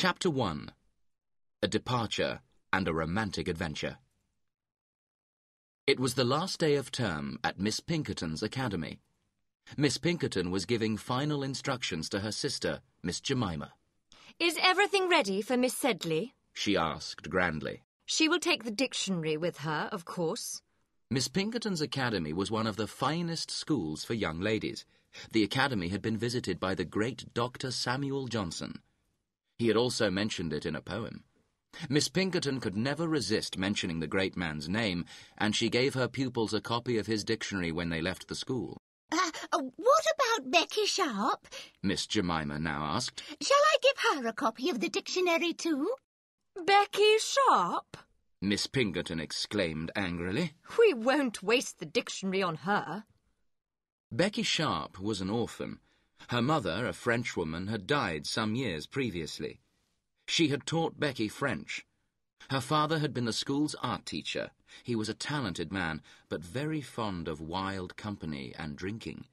Chapter 1. A Departure and a Romantic Adventure. It was the last day of term at Miss Pinkerton's academy. Miss Pinkerton was giving final instructions to her sister, Miss Jemima. "Is everything ready for Miss Sedley?" she asked grandly. "She will take the dictionary with her, of course." Miss Pinkerton's academy was one of the finest schools for young ladies. The academy had been visited by the great Dr. Samuel Johnson. He had also mentioned it in a poem. Miss Pinkerton could never resist mentioning the great man's name, and she gave her pupils a copy of his dictionary when they left the school. What about Becky Sharp? Miss Jemima now asked. Shall I give her a copy of the dictionary too? "Becky Sharp?" Miss Pinkerton exclaimed angrily. "We won't waste the dictionary on her." Becky Sharp was an orphan. Her mother, a Frenchwoman, had died some years previously. She had taught Becky French. Her father had been the school's art teacher. He was a talented man, but very fond of wild company and drinking.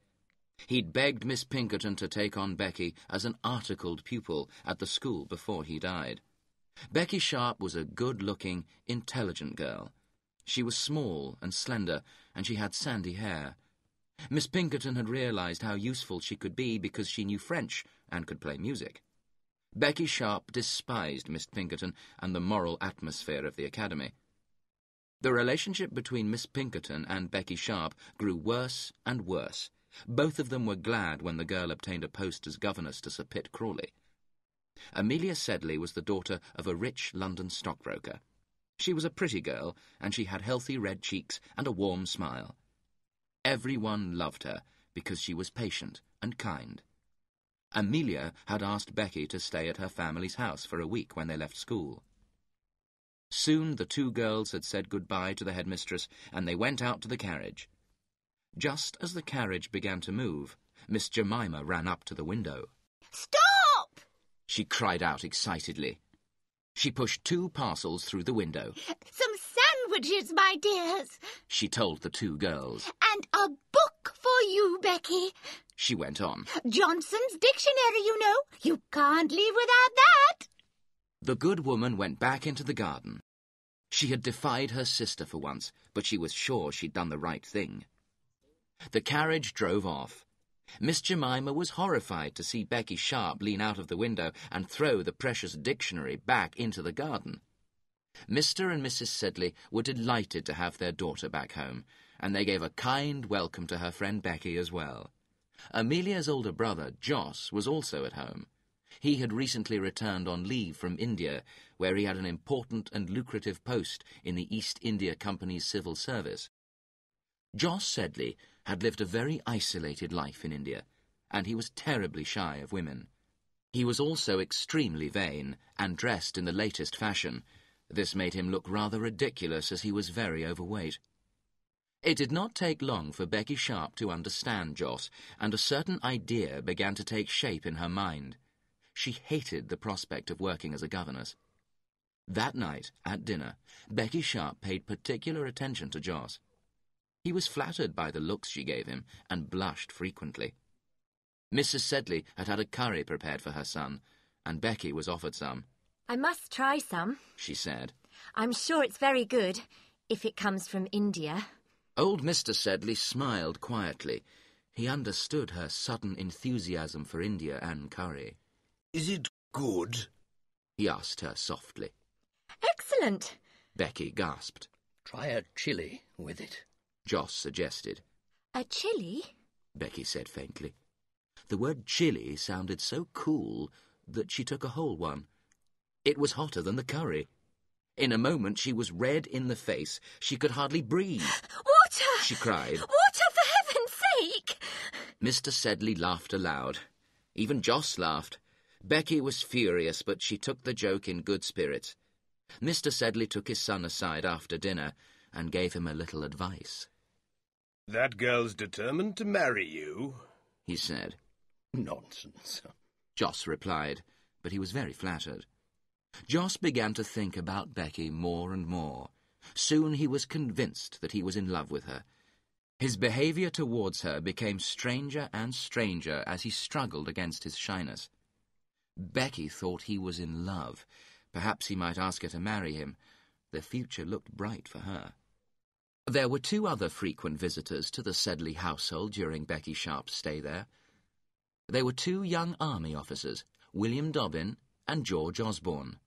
He'd begged Miss Pinkerton to take on Becky as an articled pupil at the school before he died. Becky Sharp was a good-looking, intelligent girl. She was small and slender, and she had sandy hair. Miss Pinkerton had realized how useful she could be because she knew French and could play music. Becky Sharp despised Miss Pinkerton and the moral atmosphere of the academy. The relationship between Miss Pinkerton and Becky Sharp grew worse and worse. Both of them were glad when the girl obtained a post as governess to Sir Pitt Crawley. Amelia Sedley was the daughter of a rich London stockbroker. She was a pretty girl, and she had healthy red cheeks and a warm smile. Everyone loved her because she was patient and kind. Amelia had asked Becky to stay at her family's house for a week when they left school. Soon the two girls had said goodbye to the headmistress, and they went out to the carriage. Just as the carriage began to move, Miss Jemima ran up to the window. Stop! She cried out excitedly. She pushed 2 parcels through the window. Some sandwiches, my dears. She told the 2 girls. And a book for you, Becky. She went on. Johnson's dictionary, you know. You can't leave without that. The good woman went back into the garden. She had defied her sister for once, but she was sure she'd done the right thing. The carriage drove off. Miss Jemima was horrified to see Becky Sharp lean out of the window and throw the precious dictionary back into the garden. Mr. and Mrs. Sedley were delighted to have their daughter back home, and they gave a kind welcome to her friend Becky as well. Amelia's older brother, Jos, was also at home. He had recently returned on leave from India, where he had an important and lucrative post in the East India Company's civil service. Jos Sedley had lived a very isolated life in India, and he was terribly shy of women. He was also extremely vain and dressed in the latest fashion. This made him look rather ridiculous as he was very overweight. It did not take long for Becky Sharp to understand Jos, and a certain idea began to take shape in her mind. She hated the prospect of working as a governess. That night, at dinner, Becky Sharp paid particular attention to Jos. He was flattered by the looks she gave him, and blushed frequently. Mrs. Sedley had had a curry prepared for her son, and Becky was offered some. "I must try some," she said. "I'm sure it's very good, if it comes from India." Old Mr. Sedley smiled quietly. He understood her sudden enthusiasm for India and curry. "Is it good?" he asked her softly. "Excellent," Becky gasped. "Try a chili with it," Jos suggested. "A chili?" Becky said faintly. The word chili sounded so cool that she took a whole one. It was hotter than the curry. In a moment she was red in the face. She could hardly breathe. "Water!" she cried. "Water, for heaven's sake!" Mr. Sedley laughed aloud. Even Jos laughed. Becky was furious, but she took the joke in good spirits. Mr. Sedley took his son aside after dinner and gave him a little advice. "That girl's determined to marry you," he said. "Nonsense," Jos replied, but he was very flattered. Jos began to think about Becky more and more. Soon he was convinced that he was in love with her. His behaviour towards her became stranger and stranger as he struggled against his shyness. Becky thought he was in love. Perhaps he might ask her to marry him. The future looked bright for her. There were two other frequent visitors to the Sedley household during Becky Sharp's stay there. They were two young army officers, William Dobbin and George Osborne.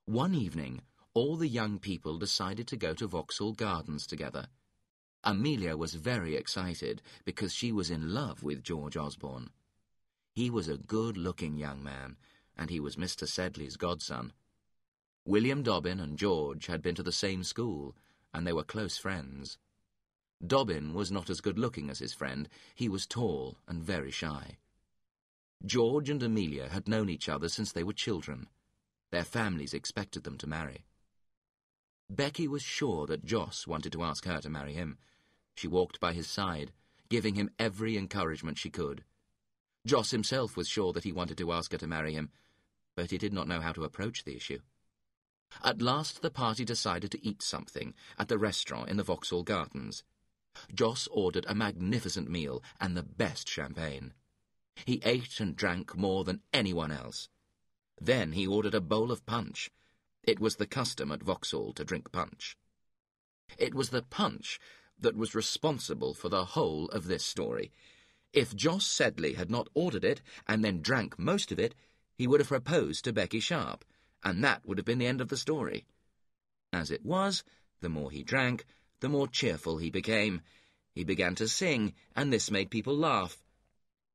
One evening, all the young people decided to go to Vauxhall Gardens together. Amelia was very excited because she was in love with George Osborne. He was a good-looking young man, and he was Mr. Sedley's godson. William Dobbin and George had been to the same school, and they were close friends. Dobbin was not as good-looking as his friend. He was tall and very shy. George and Amelia had known each other since they were children. Their families expected them to marry. Becky was sure that Joss wanted to ask her to marry him. She walked by his side, giving him every encouragement she could. Joss himself was sure that he wanted to ask her to marry him, but he did not know how to approach the issue. At last the party decided to eat something at the restaurant in the Vauxhall Gardens. Joss ordered a magnificent meal and the best champagne. He ate and drank more than anyone else. Then he ordered a bowl of punch. It was the custom at Vauxhall to drink punch. It was the punch that was responsible for the whole of this story. If Joss Sedley had not ordered it and then drank most of it, he would have proposed to Becky Sharp, and that would have been the end of the story. As it was, the more he drank, the more cheerful he became. He began to sing, and this made people laugh.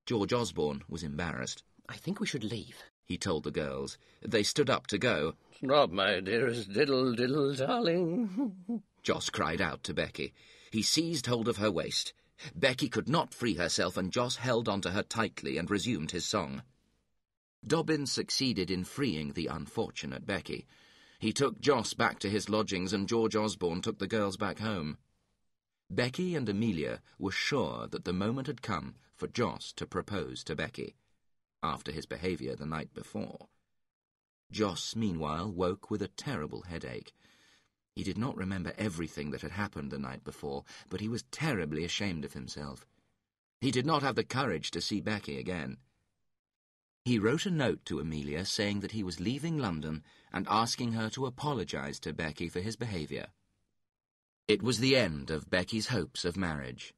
George Osborne was embarrassed. I think we should leave, he told the girls. They stood up to go. Stop, my dearest diddle, diddle, darling. Joss cried out to Becky. He seized hold of her waist. Becky could not free herself, and Joss held on to her tightly and resumed his song. Dobbin succeeded in freeing the unfortunate Becky. He took Joss back to his lodgings, and George Osborne took the girls back home. Becky and Amelia were sure that the moment had come for Joss to propose to Becky, after his behaviour the night before. Joss, meanwhile, woke with a terrible headache. He did not remember everything that had happened the night before, but he was terribly ashamed of himself. He did not have the courage to see Becky again. He wrote a note to Amelia saying that he was leaving London and asking her to apologise to Becky for his behaviour. It was the end of Becky's hopes of marriage.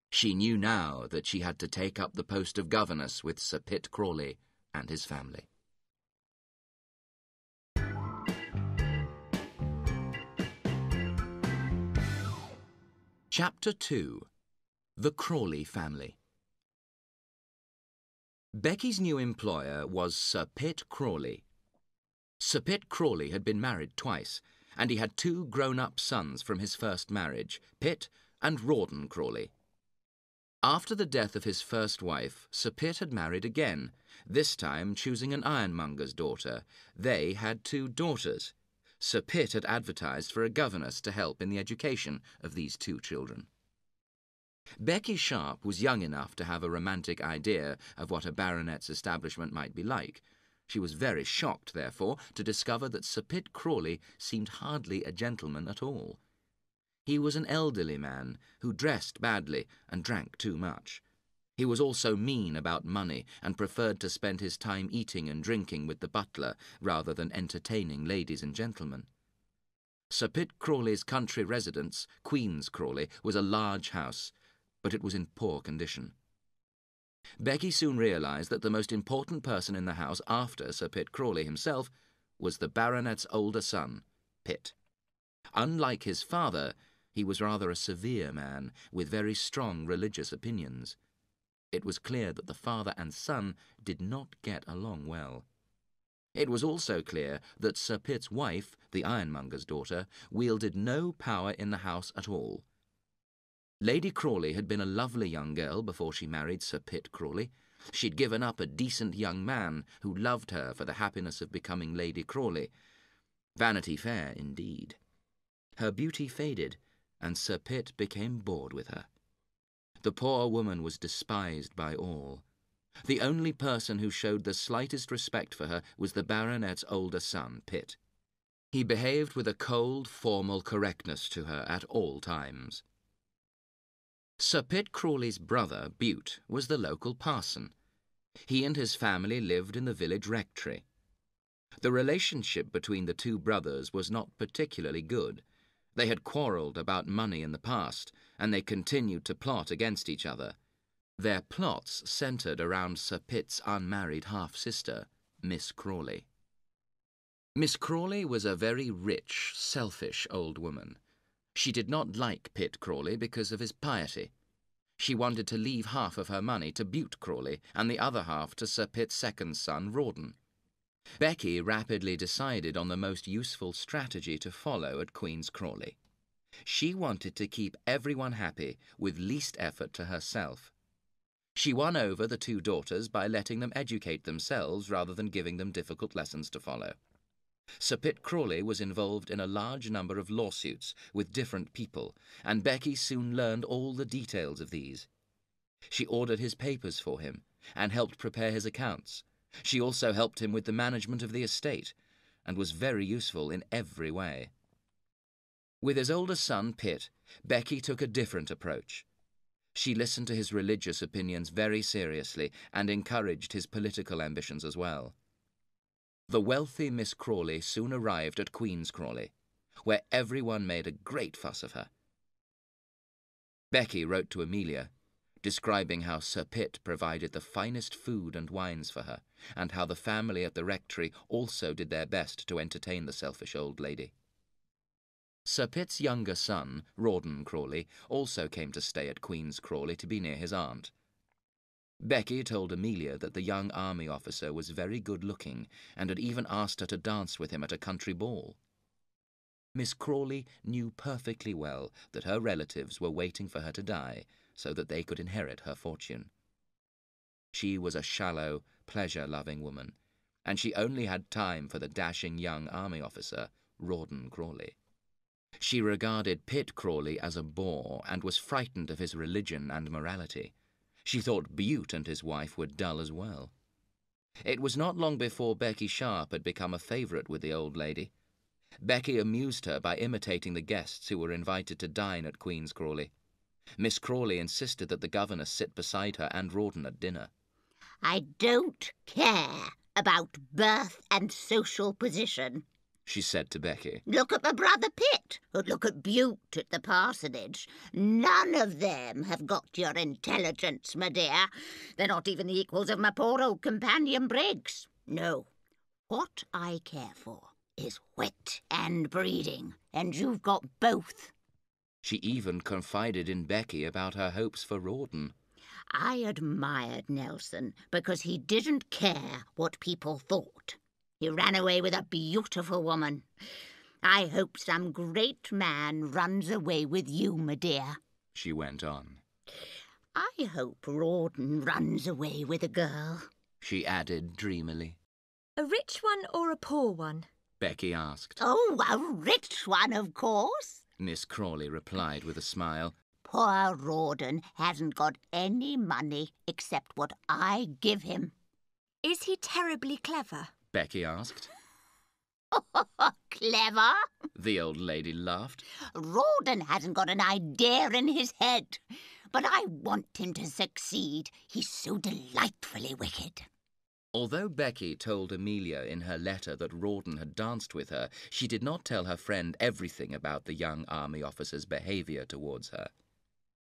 She knew now that she had to take up the post of governess with Sir Pitt Crawley and his family. Chapter 2. The Crawley Family. Becky's new employer was Sir Pitt Crawley. Sir Pitt Crawley had been married twice, and he had two grown-up sons from his first marriage, Pitt and Rawdon Crawley. After the death of his first wife, Sir Pitt had married again, this time choosing an ironmonger's daughter. They had two daughters. Sir Pitt had advertised for a governess to help in the education of these two children. Becky Sharp was young enough to have a romantic idea of what a baronet's establishment might be like. She was very shocked, therefore, to discover that Sir Pitt Crawley seemed hardly a gentleman at all. He was an elderly man who dressed badly and drank too much. He was also mean about money and preferred to spend his time eating and drinking with the butler rather than entertaining ladies and gentlemen. Sir Pitt Crawley's country residence, Queen's Crawley, was a large house, but it was in poor condition. Becky soon realised that the most important person in the house after Sir Pitt Crawley himself was the baronet's older son, Pitt. Unlike his father, he was rather a severe man with very strong religious opinions. It was clear that the father and son did not get along well. It was also clear that Sir Pitt's wife, the ironmonger's daughter, wielded no power in the house at all. Lady Crawley had been a lovely young girl before she married Sir Pitt Crawley. She'd given up a decent young man who loved her for the happiness of becoming Lady Crawley. Vanity Fair, indeed. Her beauty faded, and Sir Pitt became bored with her. The poor woman was despised by all. The only person who showed the slightest respect for her was the baronet's older son, Pitt. He behaved with a cold, formal correctness to her at all times. Sir Pitt Crawley's brother, Bute, was the local parson. He and his family lived in the village rectory. The relationship between the two brothers was not particularly good. They had quarrelled about money in the past, and they continued to plot against each other. Their plots centred around Sir Pitt's unmarried half-sister, Miss Crawley. Miss Crawley was a very rich, selfish old woman. She did not like Pitt Crawley because of his piety. She wanted to leave half of her money to Bute Crawley and the other half to Sir Pitt's second son, Rawdon. Becky rapidly decided on the most useful strategy to follow at Queen's Crawley. She wanted to keep everyone happy with least effort to herself. She won over the two daughters by letting them educate themselves rather than giving them difficult lessons to follow. Sir Pitt Crawley was involved in a large number of lawsuits with different people, and Becky soon learned all the details of these. She ordered his papers for him and helped prepare his accounts. She also helped him with the management of the estate and was very useful in every way. With his older son, Pitt, Becky took a different approach. She listened to his religious opinions very seriously and encouraged his political ambitions as well. The wealthy Miss Crawley soon arrived at Queen's Crawley, where everyone made a great fuss of her. Becky wrote to Amelia, describing how Sir Pitt provided the finest food and wines for her, and how the family at the rectory also did their best to entertain the selfish old lady. Sir Pitt's younger son, Rawdon Crawley, also came to stay at Queen's Crawley to be near his aunt. Becky told Amelia that the young army officer was very good-looking and had even asked her to dance with him at a country ball. Miss Crawley knew perfectly well that her relatives were waiting for her to die so that they could inherit her fortune. She was a shallow, pleasure-loving woman, and she only had time for the dashing young army officer, Rawdon Crawley. She regarded Pitt Crawley as a bore and was frightened of his religion and morality. She thought Bute and his wife were dull as well. It was not long before Becky Sharp had become a favourite with the old lady. Becky amused her by imitating the guests who were invited to dine at Queen's Crawley. Miss Crawley insisted that the governess sit beside her and Rawdon at dinner. I don't care about birth and social position, she said to Becky. Look at my brother Pitt, or look at Bute at the parsonage. None of them have got your intelligence, my dear. They're not even the equals of my poor old companion Briggs. No, what I care for is wit and breeding, and you've got both. She even confided in Becky about her hopes for Rawdon. I admired Nelson because he didn't care what people thought. He ran away with a beautiful woman. I hope some great man runs away with you, my dear, she went on. I hope Rawdon runs away with a girl, she added dreamily. A rich one or a poor one? Becky asked. Oh, a rich one, of course, Miss Crawley replied with a smile. Poor Rawdon hasn't got any money except what I give him. Is he terribly clever? Becky asked. Clever? The old lady laughed. Rawdon hasn't got an idea in his head, but I want him to succeed. He's so delightfully wicked. Although Becky told Amelia in her letter that Rawdon had danced with her, she did not tell her friend everything about the young army officer's behaviour towards her.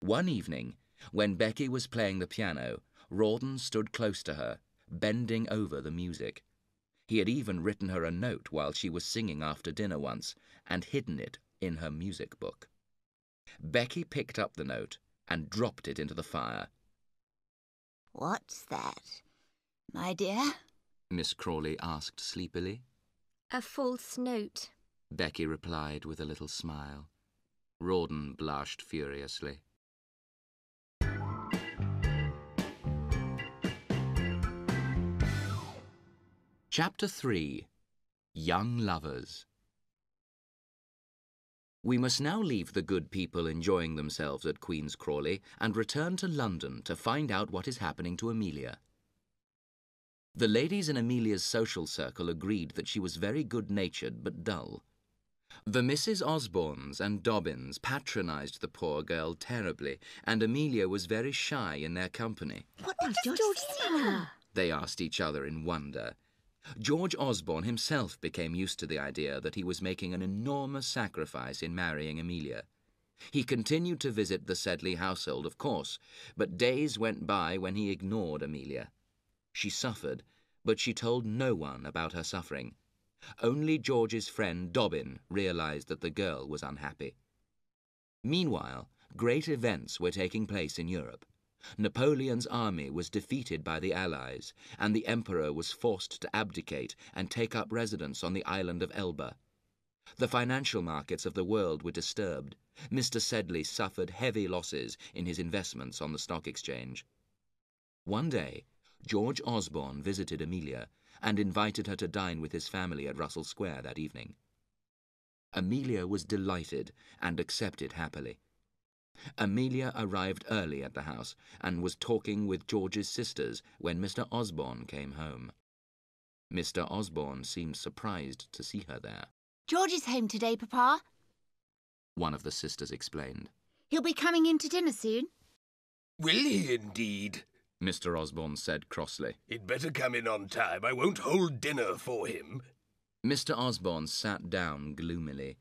One evening, when Becky was playing the piano, Rawdon stood close to her, bending over the music. He had even written her a note while she was singing after dinner once, and hidden it in her music book. Becky picked up the note and dropped it into the fire. What's that, my dear? Miss Crawley asked sleepily. A false note, Becky replied with a little smile. Rawdon blushed furiously. Chapter 3. Young Lovers. We must now leave the good people enjoying themselves at Queen's Crawley and return to London to find out what is happening to Amelia. The ladies in Amelia's social circle agreed that she was very good-natured but dull. The Mrs. Osbornes and Dobbins patronised the poor girl terribly, and Amelia was very shy in their company. What does George think? they asked each other in wonder. George Osborne himself became used to the idea that he was making an enormous sacrifice in marrying Amelia. He continued to visit the Sedley household, of course, but days went by when he ignored Amelia. She suffered, but she told no one about her suffering. Only George's friend Dobbin realized that the girl was unhappy. Meanwhile, great events were taking place in Europe. Napoleon's army was defeated by the Allies, and the Emperor was forced to abdicate and take up residence on the island of Elba. The financial markets of the world were disturbed. Mr. Sedley suffered heavy losses in his investments on the stock exchange. One day, George Osborne visited Amelia and invited her to dine with his family at Russell Square that evening. Amelia was delighted and accepted happily. Amelia arrived early at the house and was talking with George's sisters when Mr. Osborne came home. Mr. Osborne seemed surprised to see her there. George is home today, Papa. One of the sisters explained. He'll be coming in to dinner soon. Will he indeed? Mr. Osborne said crossly. He'd better come in on time. I won't hold dinner for him. Mr. Osborne sat down gloomily.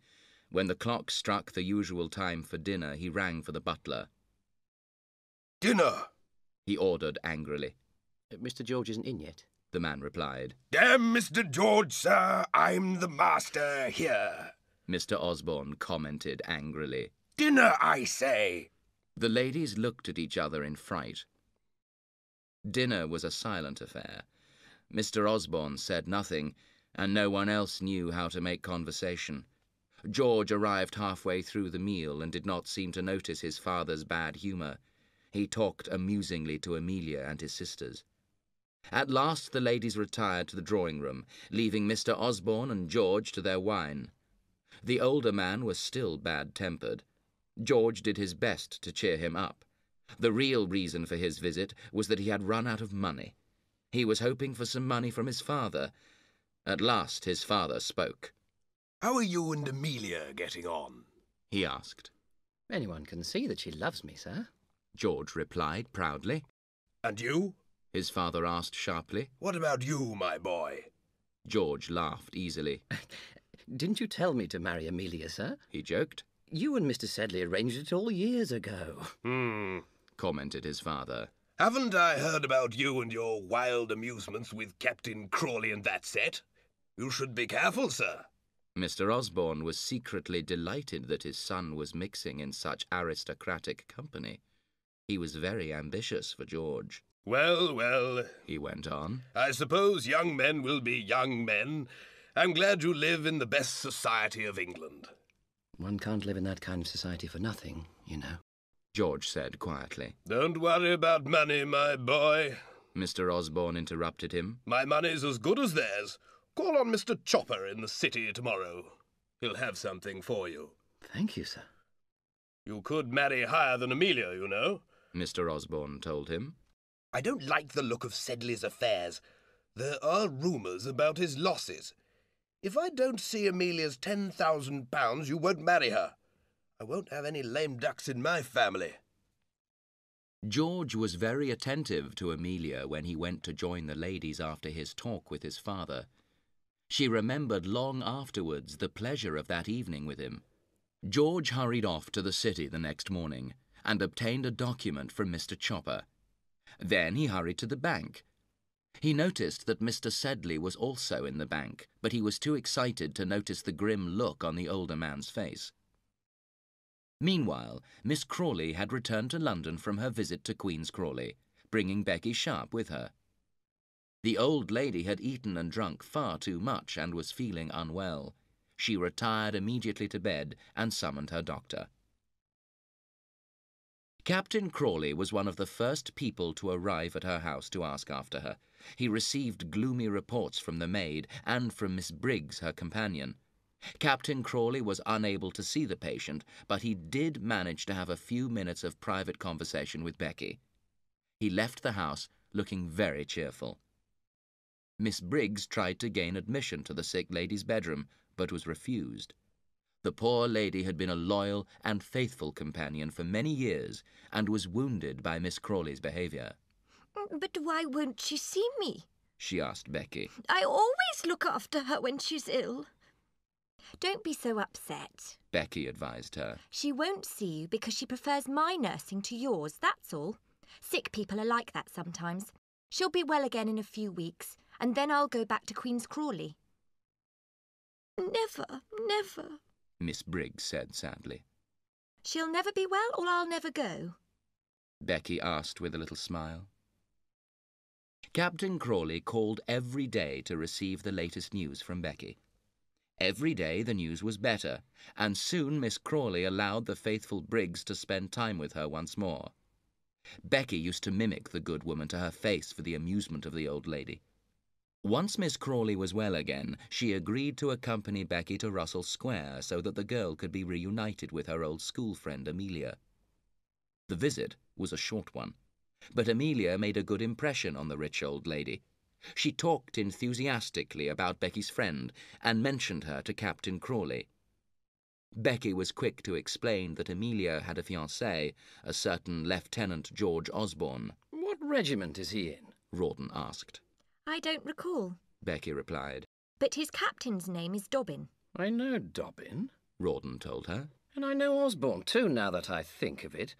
When the clock struck the usual time for dinner, he rang for the butler. Dinner, he ordered angrily. Mr. George isn't in yet, the man replied. Damn Mr. George, sir. I'm the master here. Mr. Osborne commented angrily. Dinner, I say. The ladies looked at each other in fright. Dinner was a silent affair. Mr. Osborne said nothing, and no one else knew how to make conversation. George arrived halfway through the meal and did not seem to notice his father's bad humour. He talked amusingly to Amelia and his sisters. At last the ladies retired to the drawing-room, leaving Mr. Osborne and George to their wine. The older man was still bad-tempered. George did his best to cheer him up. The real reason for his visit was that he had run out of money. He was hoping for some money from his father. At last his father spoke. How are you and Amelia getting on? He asked. Anyone can see that she loves me, sir. George replied proudly. And you? His father asked sharply. What about you, my boy? George laughed easily. Didn't you tell me to marry Amelia, sir? He joked. You and Mr. Sedley arranged it all years ago. Commented his father. Haven't I heard about you and your wild amusements with Captain Crawley and that set? You should be careful, sir. Mr. Osborne was secretly delighted that his son was mixing in such aristocratic company. He was very ambitious for George. Well, well, he went on. I suppose young men will be young men. I'm glad you live in the best society of England. One can't live in that kind of society for nothing, you know. George said quietly. Don't worry about money, my boy. Mr. Osborne interrupted him. My money's as good as theirs. Call on Mr. Chopper in the city tomorrow. He'll have something for you. Thank you, sir. You could marry higher than Amelia, you know, Mr. Osborne told him. I don't like the look of Sedley's affairs. There are rumours about his losses. If I don't see Amelia's £10,000, you won't marry her. I won't have any lame ducks in my family. George was very attentive to Amelia when he went to join the ladies after his talk with his father. She remembered long afterwards the pleasure of that evening with him. George hurried off to the city the next morning and obtained a document from Mr. Chopper. Then he hurried to the bank. He noticed that Mr. Sedley was also in the bank, but he was too excited to notice the grim look on the older man's face. Meanwhile, Miss Crawley had returned to London from her visit to Queen's Crawley, bringing Becky Sharp with her. The old lady had eaten and drunk far too much and was feeling unwell. She retired immediately to bed and summoned her doctor. Captain Crawley was one of the first people to arrive at her house to ask after her. He received gloomy reports from the maid and from Miss Briggs, her companion. Captain Crawley was unable to see the patient, but he did manage to have a few minutes of private conversation with Becky. He left the house looking very cheerful. Miss Briggs tried to gain admission to the sick lady's bedroom, but was refused. The poor lady had been a loyal and faithful companion for many years and was wounded by Miss Crawley's behaviour. But why won't she see me? she asked Becky. I always look after her when she's ill. Don't be so upset. Becky advised her. She won't see you because she prefers my nursing to yours, that's all. Sick people are like that sometimes. She'll be well again in a few weeks, and then I'll go back to Queen's Crawley. Never, never, Miss Briggs said sadly. She'll never be well or I'll never go. Becky asked with a little smile. Captain Crawley called every day to receive the latest news from Becky. Every day the news was better, and soon Miss Crawley allowed the faithful Briggs to spend time with her once more. Becky used to mimic the good woman to her face for the amusement of the old lady. Once Miss Crawley was well again, she agreed to accompany Becky to Russell Square so that the girl could be reunited with her old school friend Amelia. The visit was a short one, but Amelia made a good impression on the rich old lady. She talked enthusiastically about Becky's friend and mentioned her to Captain Crawley. Becky was quick to explain that Amelia had a fiancé, a certain Lieutenant George Osborne. What regiment is he in? Rawdon asked. I don't recall, Becky replied. but his captain's name is Dobbin. I know Dobbin. Rawdon told her. And I know Osborne too, now that I think of it.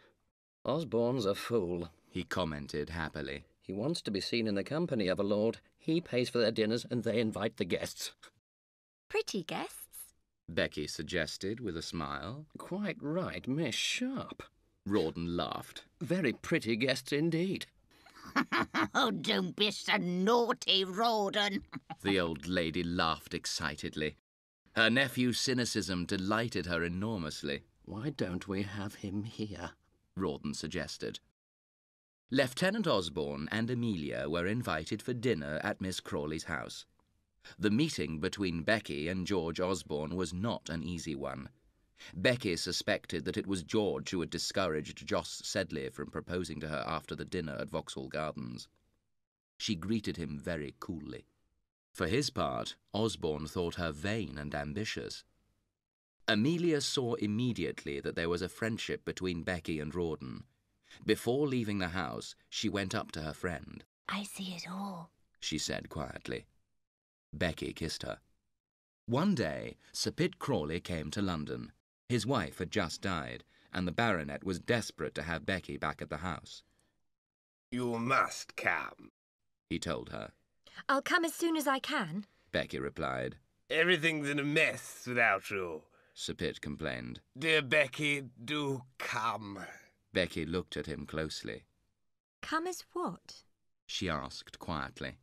Osborne's a fool. He commented happily. He wants to be seen in the company of a lord. He pays for their dinners and they invite the guests. Pretty guests. Becky suggested with a smile. Quite right, Miss Sharp. Rawdon laughed. Very pretty guests indeed. Oh, don't be so naughty, Rawdon. The old lady laughed excitedly. Her nephew's cynicism delighted her enormously. Why don't we have him here? Rawdon suggested. Lieutenant Osborne and Amelia were invited for dinner at Miss Crawley's house. The meeting between Becky and George Osborne was not an easy one. Becky suspected that it was George who had discouraged Jos Sedley from proposing to her after the dinner at Vauxhall Gardens. She greeted him very coolly. For his part, Osborne thought her vain and ambitious. Amelia saw immediately that there was a friendship between Becky and Rawdon. Before leaving the house, she went up to her friend. I see it all, she said quietly. Becky kissed her. One day, Sir Pitt Crawley came to London. His wife had just died, and the baronet was desperate to have Becky back at the house. You must come, he told her. I'll come as soon as I can, Becky replied. Everything's in a mess without you. Sir Pitt complained. Dear Becky, do come. Becky looked at him closely. Come as what? She asked quietly.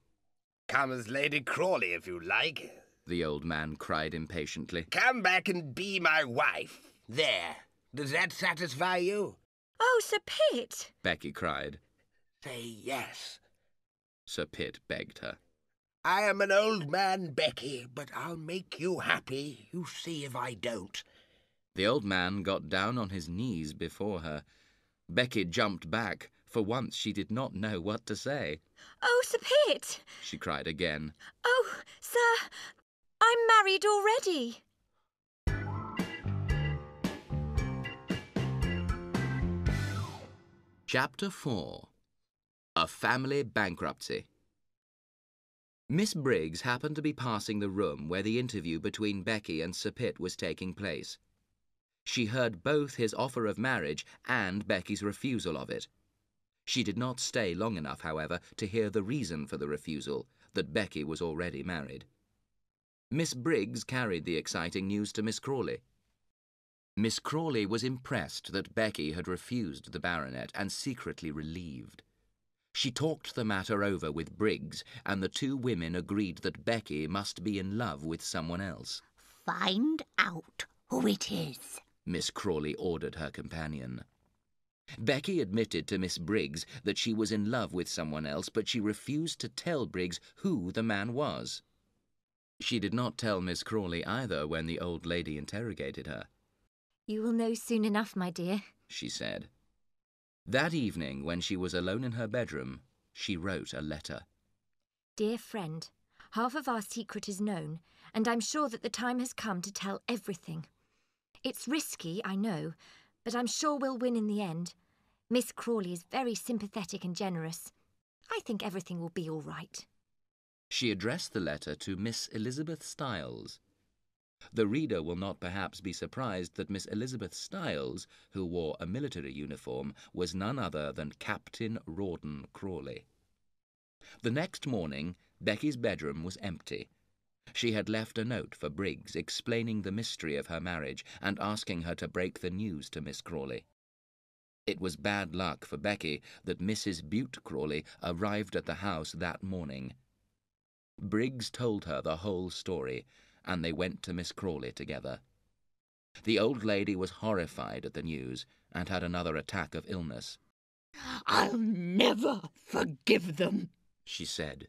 Come as Lady Crawley, if you like. The old man cried impatiently. Come back and be my wife. There. Does that satisfy you? Oh, Sir Pitt! Becky cried. Say yes. Sir Pitt begged her. I am an old man, Becky, but I'll make you happy. You see if I don't. The old man got down on his knees before her. Becky jumped back. For once she did not know what to say. Oh, Sir Pitt! She cried again. Oh, sir, I'm married already. Chapter 4. A Family Bankruptcy. Miss Briggs happened to be passing the room where the interview between Becky and Sir Pitt was taking place. She heard both his offer of marriage and Becky's refusal of it. She did not stay long enough, however, to hear the reason for the refusal, that Becky was already married. Miss Briggs carried the exciting news to Miss Crawley. Miss Crawley was impressed that Becky had refused the baronet and secretly relieved. She talked the matter over with Briggs, and the two women agreed that Becky must be in love with someone else. Find out who it is, Miss Crawley ordered her companion. Becky admitted to Miss Briggs that she was in love with someone else, but she refused to tell Briggs who the man was. She did not tell Miss Crawley either when the old lady interrogated her. You will know soon enough, my dear, she said. That evening, when she was alone in her bedroom, she wrote a letter. Dear friend, half of our secret is known, and I'm sure that the time has come to tell everything. It's risky, I know, but I'm sure we'll win in the end. Miss Crawley is very sympathetic and generous. I think everything will be all right. She addressed the letter to Miss Elizabeth Styles. The reader will not perhaps be surprised that Miss Elizabeth Styles, who wore a military uniform, was none other than Captain Rawdon Crawley. The next morning, Becky's bedroom was empty. She had left a note for Briggs explaining the mystery of her marriage and asking her to break the news to Miss Crawley. It was bad luck for Becky that Mrs. Bute Crawley arrived at the house that morning. Briggs told her the whole story, and they went to Miss Crawley together. The old lady was horrified at the news and had another attack of illness. "I'll never forgive them," she said.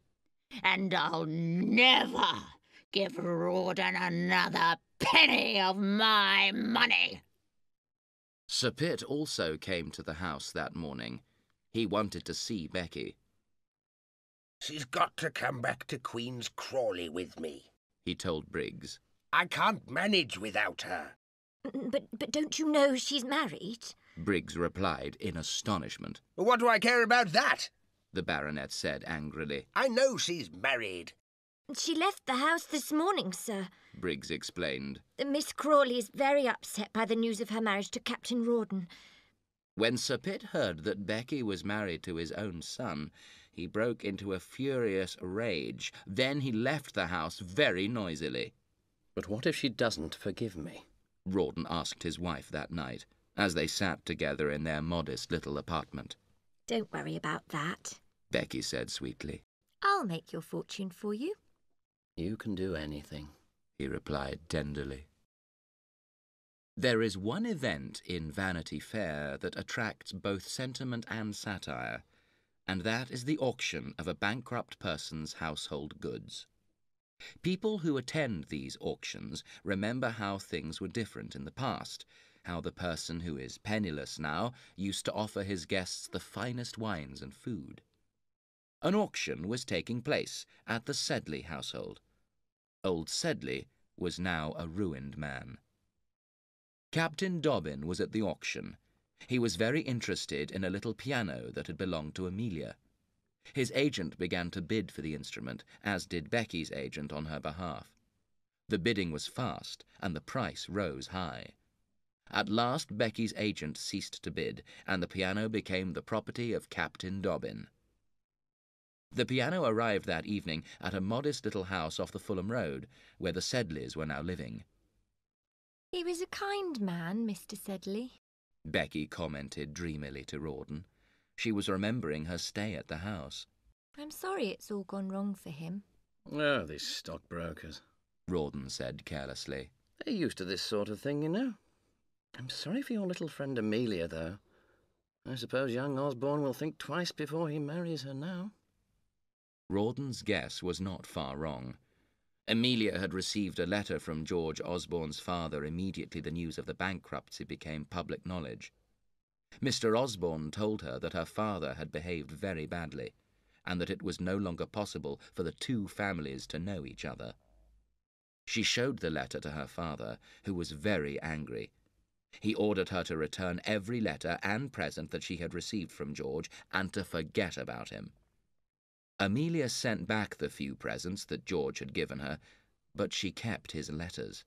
"And I'll never give Rawdon another penny of my money." Sir Pitt also came to the house that morning. He wanted to see Becky. "She's got to come back to Queen's Crawley with me," he told Briggs. "I can't manage without her." But don't you know she's married? Briggs replied in astonishment. "What do I care about that?" the baronet said angrily. "I know she's married." She left the house this morning, sir. Briggs explained. Miss Crawley is very upset by the news of her marriage to Captain Rawdon. When Sir Pitt heard that Becky was married to his own son, he broke into a furious rage. Then he left the house very noisily. But what if she doesn't forgive me? Rawdon asked his wife that night, as they sat together in their modest little apartment. Don't worry about that, Becky said sweetly. I'll make your fortune for you. You can do anything, he replied tenderly. There is one event in Vanity Fair that attracts both sentiment and satire, and that is the auction of a bankrupt person's household goods. People who attend these auctions remember how things were different in the past, how the person who is penniless now used to offer his guests the finest wines and food. An auction was taking place at the Sedley household. Old Sedley was now a ruined man. Captain Dobbin was at the auction. He was very interested in a little piano that had belonged to Amelia. His agent began to bid for the instrument, as did Becky's agent on her behalf. The bidding was fast, and the price rose high. At last Becky's agent ceased to bid, and the piano became the property of Captain Dobbin. The piano arrived that evening at a modest little house off the Fulham Road, where the Sedleys were now living. He was a kind man, Mr. Sedley, Becky commented dreamily to Rawdon. She was remembering her stay at the house. I'm sorry it's all gone wrong for him. Oh, these stockbrokers, Rawdon said carelessly. They're used to this sort of thing, you know. I'm sorry for your little friend Amelia, though. I suppose young Osborne will think twice before he marries her now. Rawdon's guess was not far wrong. Amelia had received a letter from George Osborne's father immediately the news of the bankruptcy became public knowledge. Mr. Osborne told her that her father had behaved very badly, and that it was no longer possible for the two families to know each other. She showed the letter to her father, who was very angry. He ordered her to return every letter and present that she had received from George, and to forget about him. Amelia sent back the few presents that George had given her, but she kept his letters.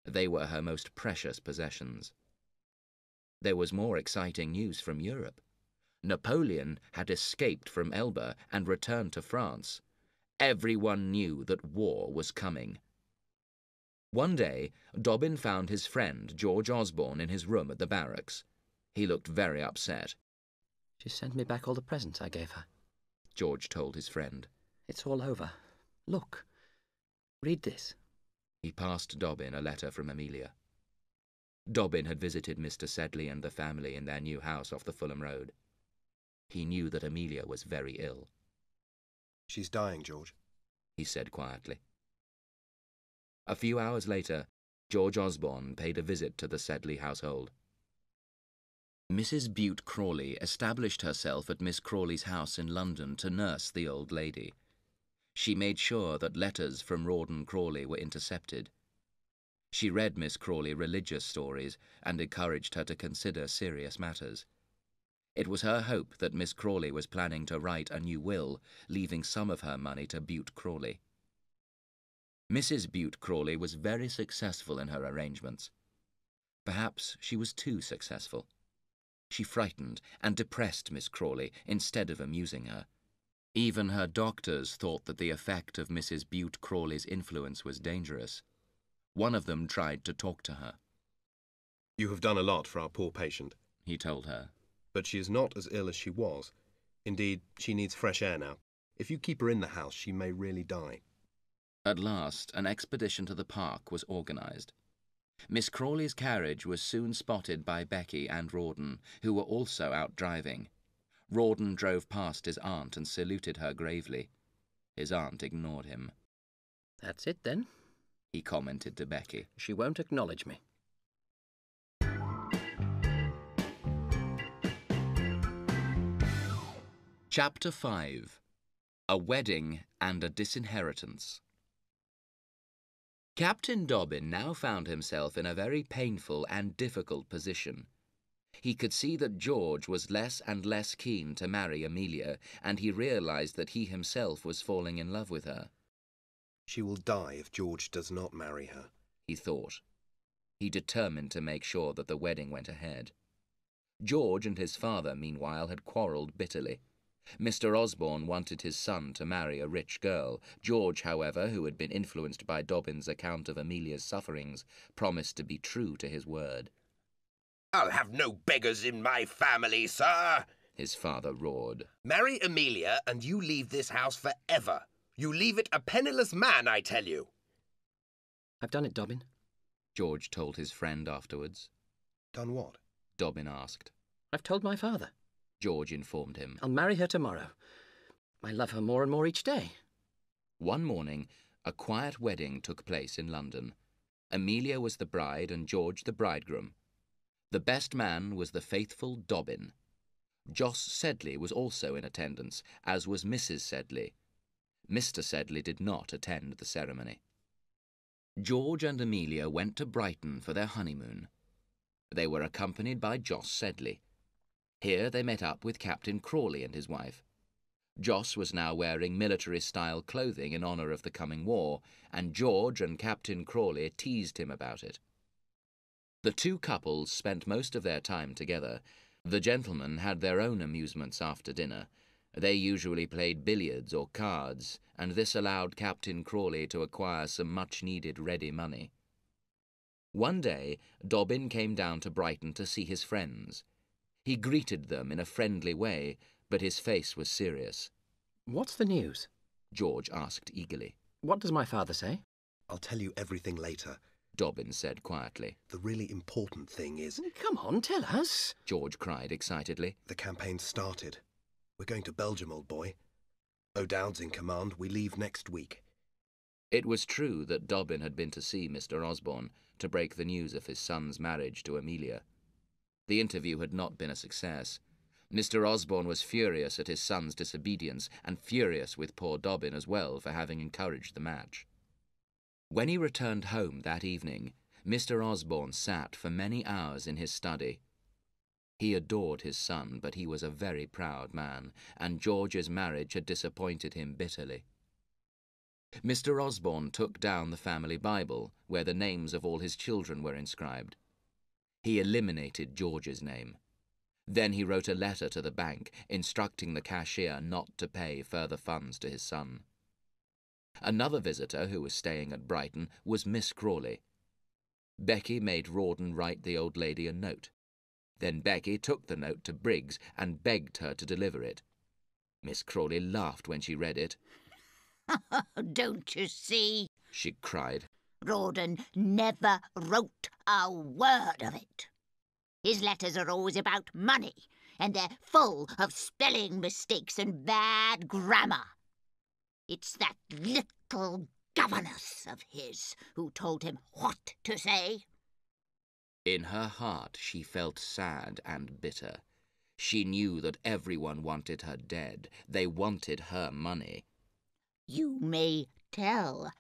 They were her most precious possessions. There was more exciting news from Europe. Napoleon had escaped from Elba and returned to France. Everyone knew that war was coming. One day, Dobbin found his friend George Osborne in his room at the barracks. He looked very upset. She sent me back all the presents I gave her, George told his friend. It's all over. Look. Read this. He passed Dobbin a letter from Amelia. Dobbin had visited Mr. Sedley and the family in their new house off the Fulham Road. He knew that Amelia was very ill. She's dying, George, he said quietly. A few hours later, George Osborne paid a visit to the Sedley household. Mrs. Bute Crawley established herself at Miss Crawley's house in London to nurse the old lady. She made sure that letters from Rawdon Crawley were intercepted. She read Miss Crawley religious stories and encouraged her to consider serious matters. It was her hope that Miss Crawley was planning to write a new will, leaving some of her money to Bute Crawley. Mrs. Bute Crawley was very successful in her arrangements. Perhaps she was too successful. She frightened and depressed Miss Crawley instead of amusing her. Even her doctors thought that the effect of Mrs. Bute Crawley's influence was dangerous. One of them tried to talk to her. You have done a lot for our poor patient, He told her. but she is not as ill as she was. Indeed, she needs fresh air now. If you keep her in the house, she may really die. At last, an expedition to the park was organised. Miss Crawley's carriage was soon spotted by Becky and Rawdon, who were also out driving. Rawdon drove past his aunt and saluted her gravely. His aunt ignored him. That's it, then. He commented to Becky. She won't acknowledge me. Chapter 5. A Wedding and a Disinheritance. Captain Dobbin now found himself in a very painful and difficult position. He could see that George was less and less keen to marry Amelia, and he realised that he himself was falling in love with her. She will die if George does not marry her, He thought. He determined to make sure that the wedding went ahead. George and his father, meanwhile, had quarrelled bitterly. Mr. Osborne wanted his son to marry a rich girl. George, however, who had been influenced by Dobbin's account of Amelia's sufferings, promised to be true to his word. I'll have no beggars in my family, sir, His father roared. Marry Amelia and you leave this house forever. You leave it a penniless man, I tell you. I've done it, Dobbin. George told his friend afterwards. Done what? Dobbin asked. I've told my father. George informed him. I'll marry her tomorrow. I love her more and more each day. One morning, a quiet wedding took place in London. Amelia was the bride and George the bridegroom. The best man was the faithful Dobbin. Jos Sedley was also in attendance, as was Mrs. Sedley. Mr. Sedley did not attend the ceremony. George and Amelia went to Brighton for their honeymoon. They were accompanied by Jos Sedley. Here they met up with Captain Crawley and his wife. Jos was now wearing military-style clothing in honour of the coming war, and George and Captain Crawley teased him about it. The two couples spent most of their time together. The gentlemen had their own amusements after dinner. They usually played billiards or cards, and this allowed Captain Crawley to acquire some much-needed ready money. One day, Dobbin came down to Brighton to see his friends. He greeted them in a friendly way, but his face was serious. What's the news? George asked eagerly. What does my father say? I'll tell you everything later. Dobbin said quietly. The really important thing is... Come on, tell us. George cried excitedly. The campaign's started. We're going to Belgium, old boy. O'Dowd's in command. We leave next week. It was true that Dobbin had been to see Mr. Osborne to break the news of his son's marriage to Amelia. The interview had not been a success. Mr. Osborne was furious at his son's disobedience and furious with poor Dobbin as well for having encouraged the match. When he returned home that evening, Mr. Osborne sat for many hours in his study. He adored his son, but he was a very proud man, and George's marriage had disappointed him bitterly. Mr. Osborne took down the family Bible, where the names of all his children were inscribed. He eliminated George's name. Then he wrote a letter to the bank, instructing the cashier not to pay further funds to his son. Another visitor who was staying at Brighton was Miss Crawley. Becky made Rawdon write the old lady a note. Then Becky took the note to Briggs and begged her to deliver it. Miss Crawley laughed when she read it. Don't you see? She cried. Rawdon never wrote a word of it. His letters are always about money, and they're full of spelling mistakes and bad grammar. It's that little governess of his who told him what to say. In her heart she felt sad and bitter. She knew that everyone wanted her dead. They wanted her money. You may tell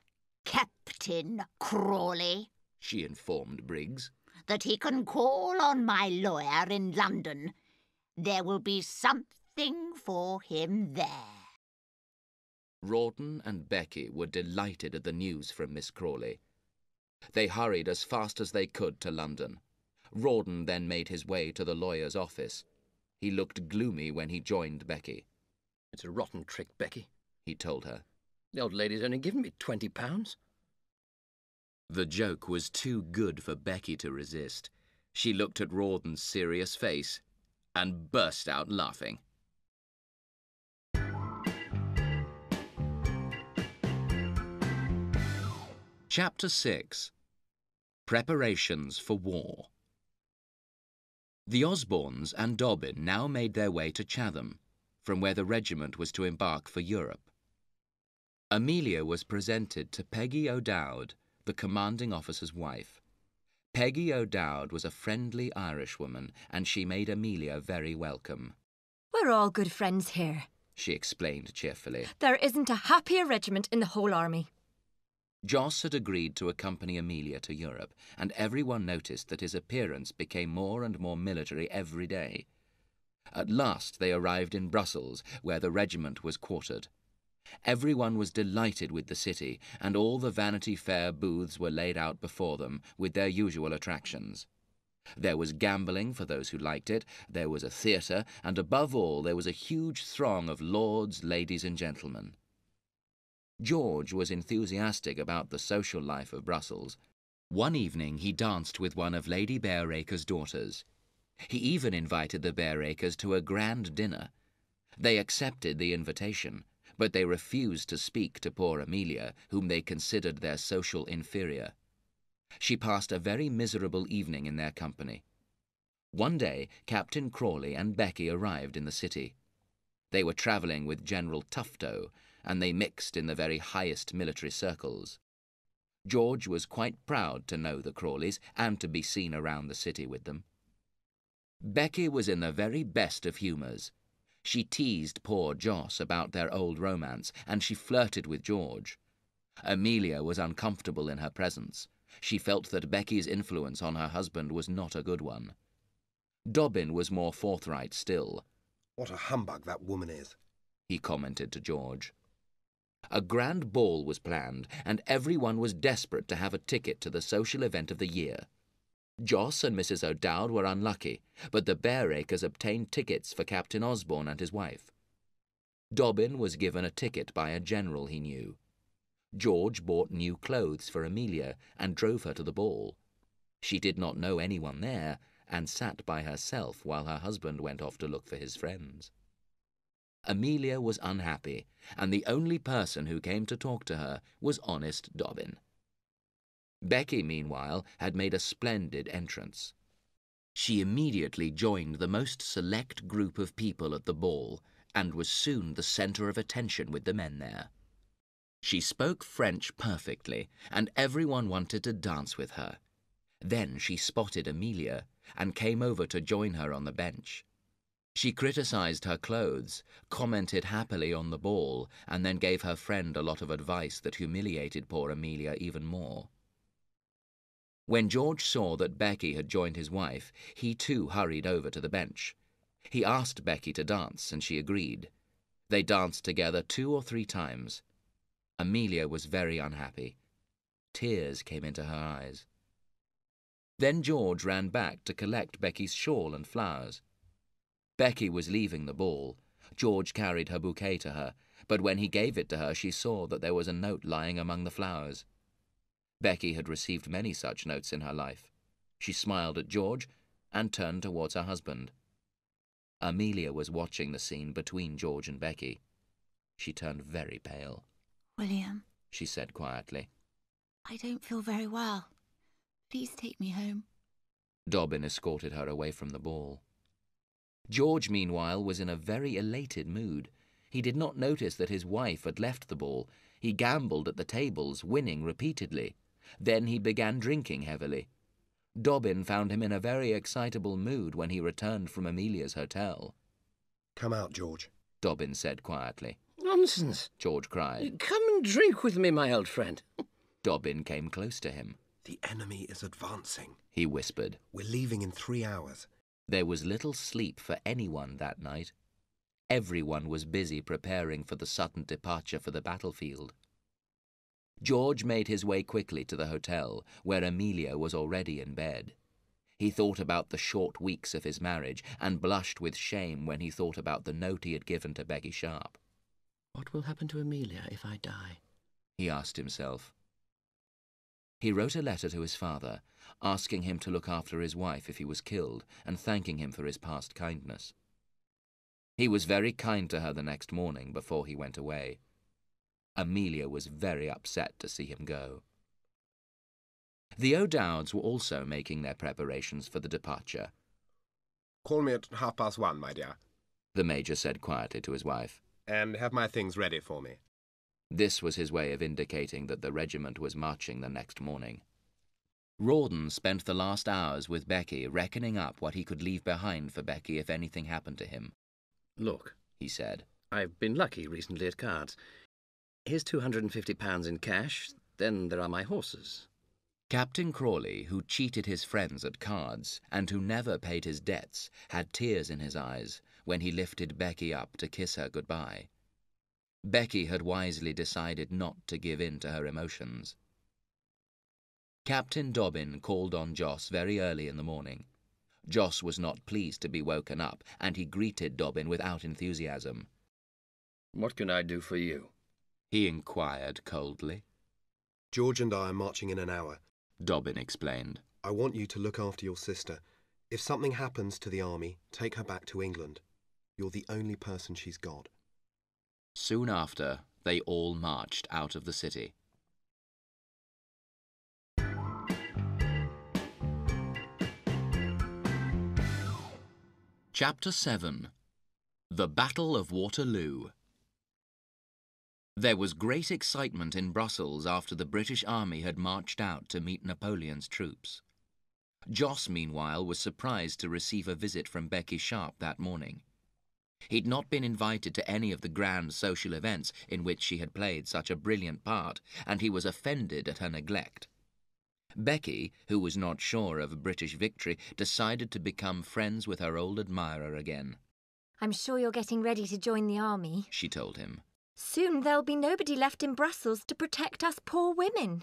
Captain Crawley, she informed Briggs, that he can call on my lawyer in London There will be something for him there. Rawdon and Becky were delighted at the news from Miss Crawley. They hurried as fast as they could to London. Rawdon then made his way to the lawyer's office. He looked gloomy when he joined Becky. "It's a rotten trick, Becky," he told her. "The old lady's only given me £20. The joke was too good for Becky to resist. She looked at Rawdon's serious face and burst out laughing. Chapter 6. Preparations for War. The Osbornes and Dobbin now made their way to Chatham, from where the regiment was to embark for Europe. Amelia was presented to Peggy O'Dowd, the commanding officer's wife. Peggy O'Dowd was a friendly Irishwoman, and she made Amelia very welcome. "We're all good friends here," she explained cheerfully. "There isn't a happier regiment in the whole army." Joss had agreed to accompany Amelia to Europe, and everyone noticed that his appearance became more and more military every day. At last they arrived in Brussels, where the regiment was quartered. Everyone was delighted with the city, and all the Vanity Fair booths were laid out before them, with their usual attractions. There was gambling for those who liked it, there was a theatre, and above all there was a huge throng of lords, ladies and gentlemen. George was enthusiastic about the social life of Brussels. One evening he danced with one of Lady Bareacres' daughters. He even invited the Bareacres to a grand dinner. They accepted the invitation, but they refused to speak to poor Amelia, whom they considered their social inferior. She passed a very miserable evening in their company. One day Captain Crawley and Becky arrived in the city. They were travelling with General Tufto, and they mixed in the very highest military circles. George was quite proud to know the Crawleys and to be seen around the city with them. Becky was in the very best of humours. She teased poor Joss about their old romance, and she flirted with George. Amelia was uncomfortable in her presence. She felt that Becky's influence on her husband was not a good one. Dobbin was more forthright still. "What a humbug that woman is," he commented to George. A grand ball was planned, and everyone was desperate to have a ticket to the social event of the year. Joss and Mrs. O'Dowd were unlucky, but the Bareacres obtained tickets for Captain Osborne and his wife. Dobbin was given a ticket by a general he knew. George bought new clothes for Amelia and drove her to the ball. She did not know anyone there, and sat by herself while her husband went off to look for his friends. Amelia was unhappy, and the only person who came to talk to her was honest Dobbin. Becky, meanwhile, had made a splendid entrance. She immediately joined the most select group of people at the ball, and was soon the centre of attention with the men there. She spoke French perfectly, and everyone wanted to dance with her. Then she spotted Amelia, and came over to join her on the bench. She criticised her clothes, commented happily on the ball, and then gave her friend a lot of advice that humiliated poor Amelia even more. When George saw that Becky had joined his wife, he too hurried over to the bench. He asked Becky to dance, and she agreed. They danced together 2 or 3 times. Amelia was very unhappy. Tears came into her eyes. Then George ran back to collect Becky's shawl and flowers. Becky was leaving the ball. George carried her bouquet to her, but when he gave it to her, she saw that there was a note lying among the flowers. Becky had received many such notes in her life. She smiled at George and turned towards her husband. Amelia was watching the scene between George and Becky. She turned very pale. "William," she said quietly. "I don't feel very well. Please take me home." Dobbin escorted her away from the ball. George, meanwhile, was in a very elated mood. He did not notice that his wife had left the ball. He gambled at the tables, winning repeatedly. Then he began drinking heavily. Dobbin found him in a very excitable mood when he returned from Amelia's hotel. "Come out, George," Dobbin said quietly. "Nonsense!" George cried. "Come and drink with me, my old friend." Dobbin came close to him. "The enemy is advancing," he whispered. "We're leaving in 3 hours. There was little sleep for anyone that night. Everyone was busy preparing for the sudden departure for the battlefield. George made his way quickly to the hotel, where Amelia was already in bed. He thought about the short weeks of his marriage and blushed with shame when he thought about the note he had given to Becky Sharp. What will happen to Amelia if I die? He asked himself. He wrote a letter to his father, asking him to look after his wife if he was killed and thanking him for his past kindness. He was very kind to her the next morning before he went away. Amelia was very upset to see him go. The O'Dowds were also making their preparations for the departure. Call me at 1:30, my dear. The Major said quietly to his wife. And have my things ready for me. This was his way of indicating that the regiment was marching the next morning. Rawdon spent the last hours with Becky, reckoning up what he could leave behind for Becky if anything happened to him. Look, he said, I've been lucky recently at cards. Here's £250 in cash, then there are my horses. Captain Crawley, who cheated his friends at cards and who never paid his debts, had tears in his eyes when he lifted Becky up to kiss her goodbye. Becky had wisely decided not to give in to her emotions. Captain Dobbin called on Joss very early in the morning. Joss was not pleased to be woken up, and he greeted Dobbin without enthusiasm. What can I do for you? He inquired coldly. George and I are marching in an hour, Dobbin explained. I want you to look after your sister. If something happens to the army, take her back to England. You're the only person she's got. Soon after, they all marched out of the city. Chapter 7. The Battle of Waterloo. There was great excitement in Brussels after the British army had marched out to meet Napoleon's troops. Joss, meanwhile, was surprised to receive a visit from Becky Sharp that morning. He'd not been invited to any of the grand social events in which she had played such a brilliant part, and he was offended at her neglect. Becky, who was not sure of a British victory, decided to become friends with her old admirer again. I'm sure you're getting ready to join the army, she told him. Soon there'll be nobody left in Brussels to protect us poor women.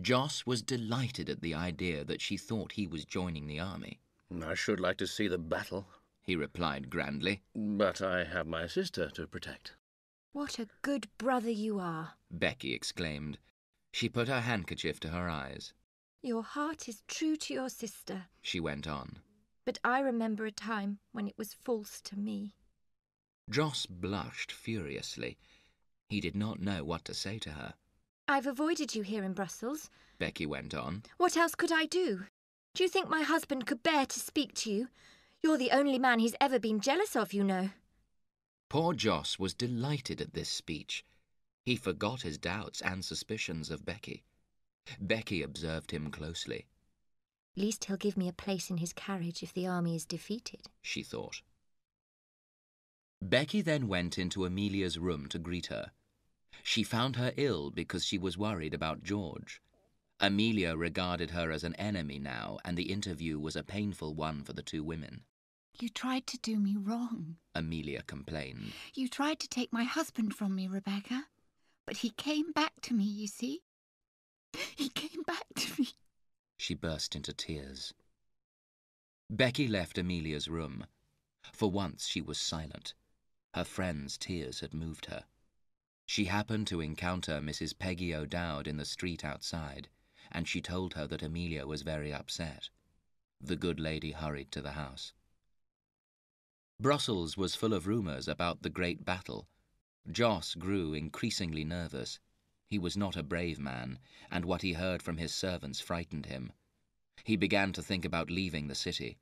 Joss was delighted at the idea that she thought he was joining the army. I should like to see the battle, he replied grandly. But I have my sister to protect. What a good brother you are, Becky exclaimed. She put her handkerchief to her eyes. Your heart is true to your sister, she went on. But I remember a time when it was false to me. Joss blushed furiously. He did not know what to say to her. I've avoided you here in Brussels, Becky went on. What else could I do? Do you think my husband could bear to speak to you? You're the only man he's ever been jealous of, you know. Poor Joss was delighted at this speech. He forgot his doubts and suspicions of Becky. Becky observed him closely. Least he'll give me a place in his carriage if the army is defeated, she thought. Becky then went into Amelia's room to greet her. She found her ill because she was worried about George. Amelia regarded her as an enemy now, and the interview was a painful one for the two women. You tried to do me wrong, Amelia complained. You tried to take my husband from me, Rebecca. But he came back to me, you see. He came back to me. She burst into tears. Becky left Amelia's room. For once she was silent. Her friend's tears had moved her. She happened to encounter Mrs. Peggy O'Dowd in the street outside, and she told her that Amelia was very upset. The good lady hurried to the house. Brussels was full of rumours about the great battle. Joss grew increasingly nervous. He was not a brave man, and what he heard from his servants frightened him. He began to think about leaving the city.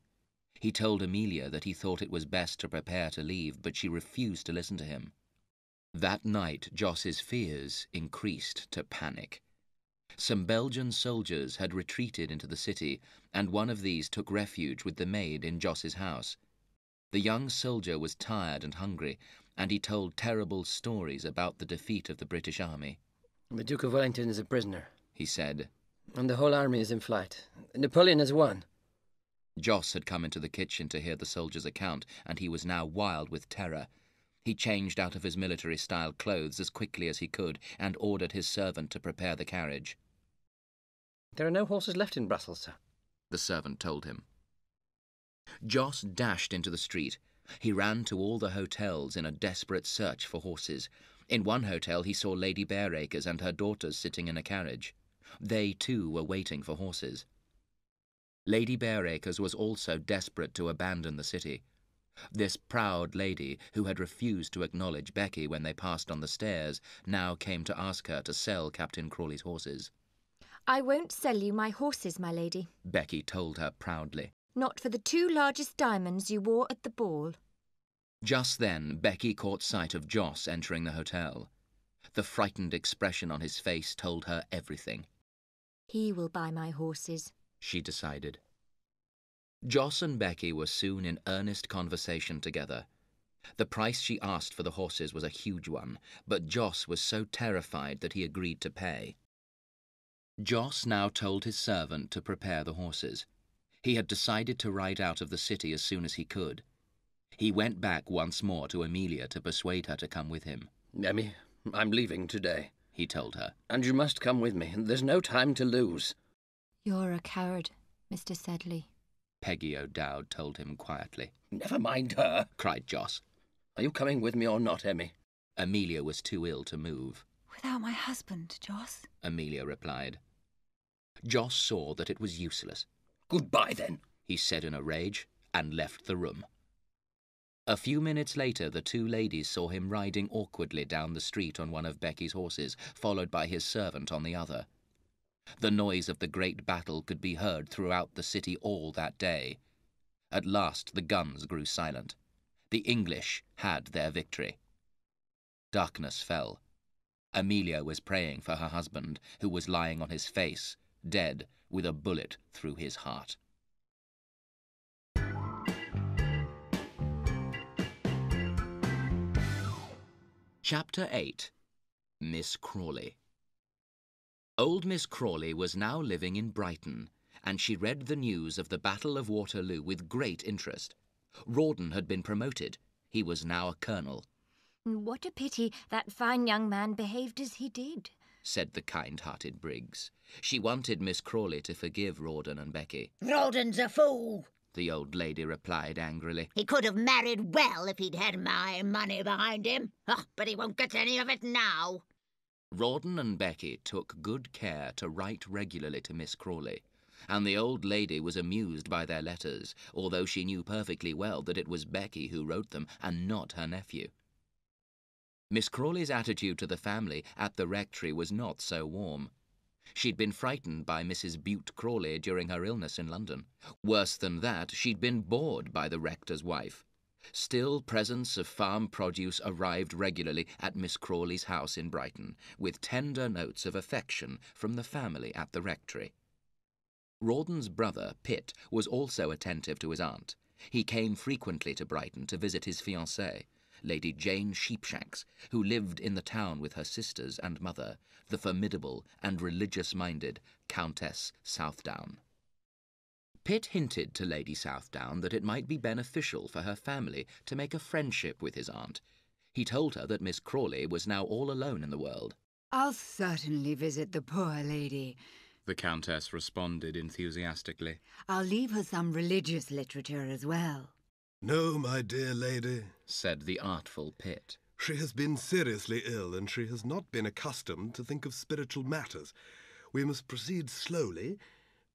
He told Amelia that he thought it was best to prepare to leave, but she refused to listen to him. That night, Joss's fears increased to panic. Some Belgian soldiers had retreated into the city, and one of these took refuge with the maid in Joss's house. The young soldier was tired and hungry, and he told terrible stories about the defeat of the British army. The Duke of Wellington is a prisoner, he said, and the whole army is in flight. Napoleon has won. Joss had come into the kitchen to hear the soldier's account, and he was now wild with terror. He changed out of his military-style clothes as quickly as he could and ordered his servant to prepare the carriage. "There are no horses left in Brussels, sir," the servant told him. Joss dashed into the street. He ran to all the hotels in a desperate search for horses. In one hotel he saw Lady Bareacres and her daughters sitting in a carriage. They, too, were waiting for horses. Lady Bareacres was also desperate to abandon the city. This proud lady, who had refused to acknowledge Becky when they passed on the stairs, now came to ask her to sell Captain Crawley's horses. "I won't sell you my horses, my lady," Becky told her proudly. "not for the 2 largest diamonds you wore at the ball." Just then, Becky caught sight of Joss entering the hotel. The frightened expression on his face told her everything. "He will buy my horses," she decided. Joss and Becky were soon in earnest conversation together. The price she asked for the horses was a huge one, but Joss was so terrified that he agreed to pay. Joss now told his servant to prepare the horses. He had decided to ride out of the city as soon as he could. He went back once more to Amelia to persuade her to come with him. "Emmy, I'm leaving today," he told her. "and you must come with me. There's no time to lose." "You're a coward, Mr. Sedley," Peggy O'Dowd told him quietly. "Never mind her," cried Joss. "Are you coming with me or not, Emmy?" Amelia was too ill to move. "Without my husband, Joss?" Amelia replied. Joss saw that it was useless. "Goodbye, then," he said in a rage, and left the room. A few minutes later, the 2 ladies saw him riding awkwardly down the street on one of Becky's horses, followed by his servant on the other. The noise of the great battle could be heard throughout the city all that day. At last the guns grew silent. The English had their victory. Darkness fell. Amelia was praying for her husband, who was lying on his face, dead, with a bullet through his heart. Chapter 8. Miss Crawley. Old Miss Crawley was now living in Brighton, and she read the news of the Battle of Waterloo with great interest. Rawdon had been promoted. He was now a colonel. "What a pity that fine young man behaved as he did," said the kind-hearted Briggs. She wanted Miss Crawley to forgive Rawdon and Becky. Rawdon's a fool, the old lady replied angrily. He could have married well if he'd had my money behind him. Oh, but he won't get any of it now. Rawdon and Becky took good care to write regularly to Miss Crawley, and the old lady was amused by their letters, although she knew perfectly well that it was Becky who wrote them and not her nephew. Miss Crawley's attitude to the family at the rectory was not so warm. She'd been frightened by Mrs. Bute Crawley during her illness in London. Worse than that, she'd been bored by the rector's wife. Still, presents of farm produce arrived regularly at Miss Crawley's house in Brighton, with tender notes of affection from the family at the rectory. Rawdon's brother, Pitt, was also attentive to his aunt. He came frequently to Brighton to visit his fiancée, Lady Jane Sheepshanks, who lived in the town with her sisters and mother, the formidable and religious-minded Countess Southdown. Pitt hinted to Lady Southdown that it might be beneficial for her family to make a friendship with his aunt. He told her that Miss Crawley was now all alone in the world. "I'll certainly visit the poor lady," the Countess responded enthusiastically. "I'll leave her some religious literature as well." "No, my dear lady," said the artful Pitt. "She has been seriously ill, and she has not been accustomed to think of spiritual matters. We must proceed slowly.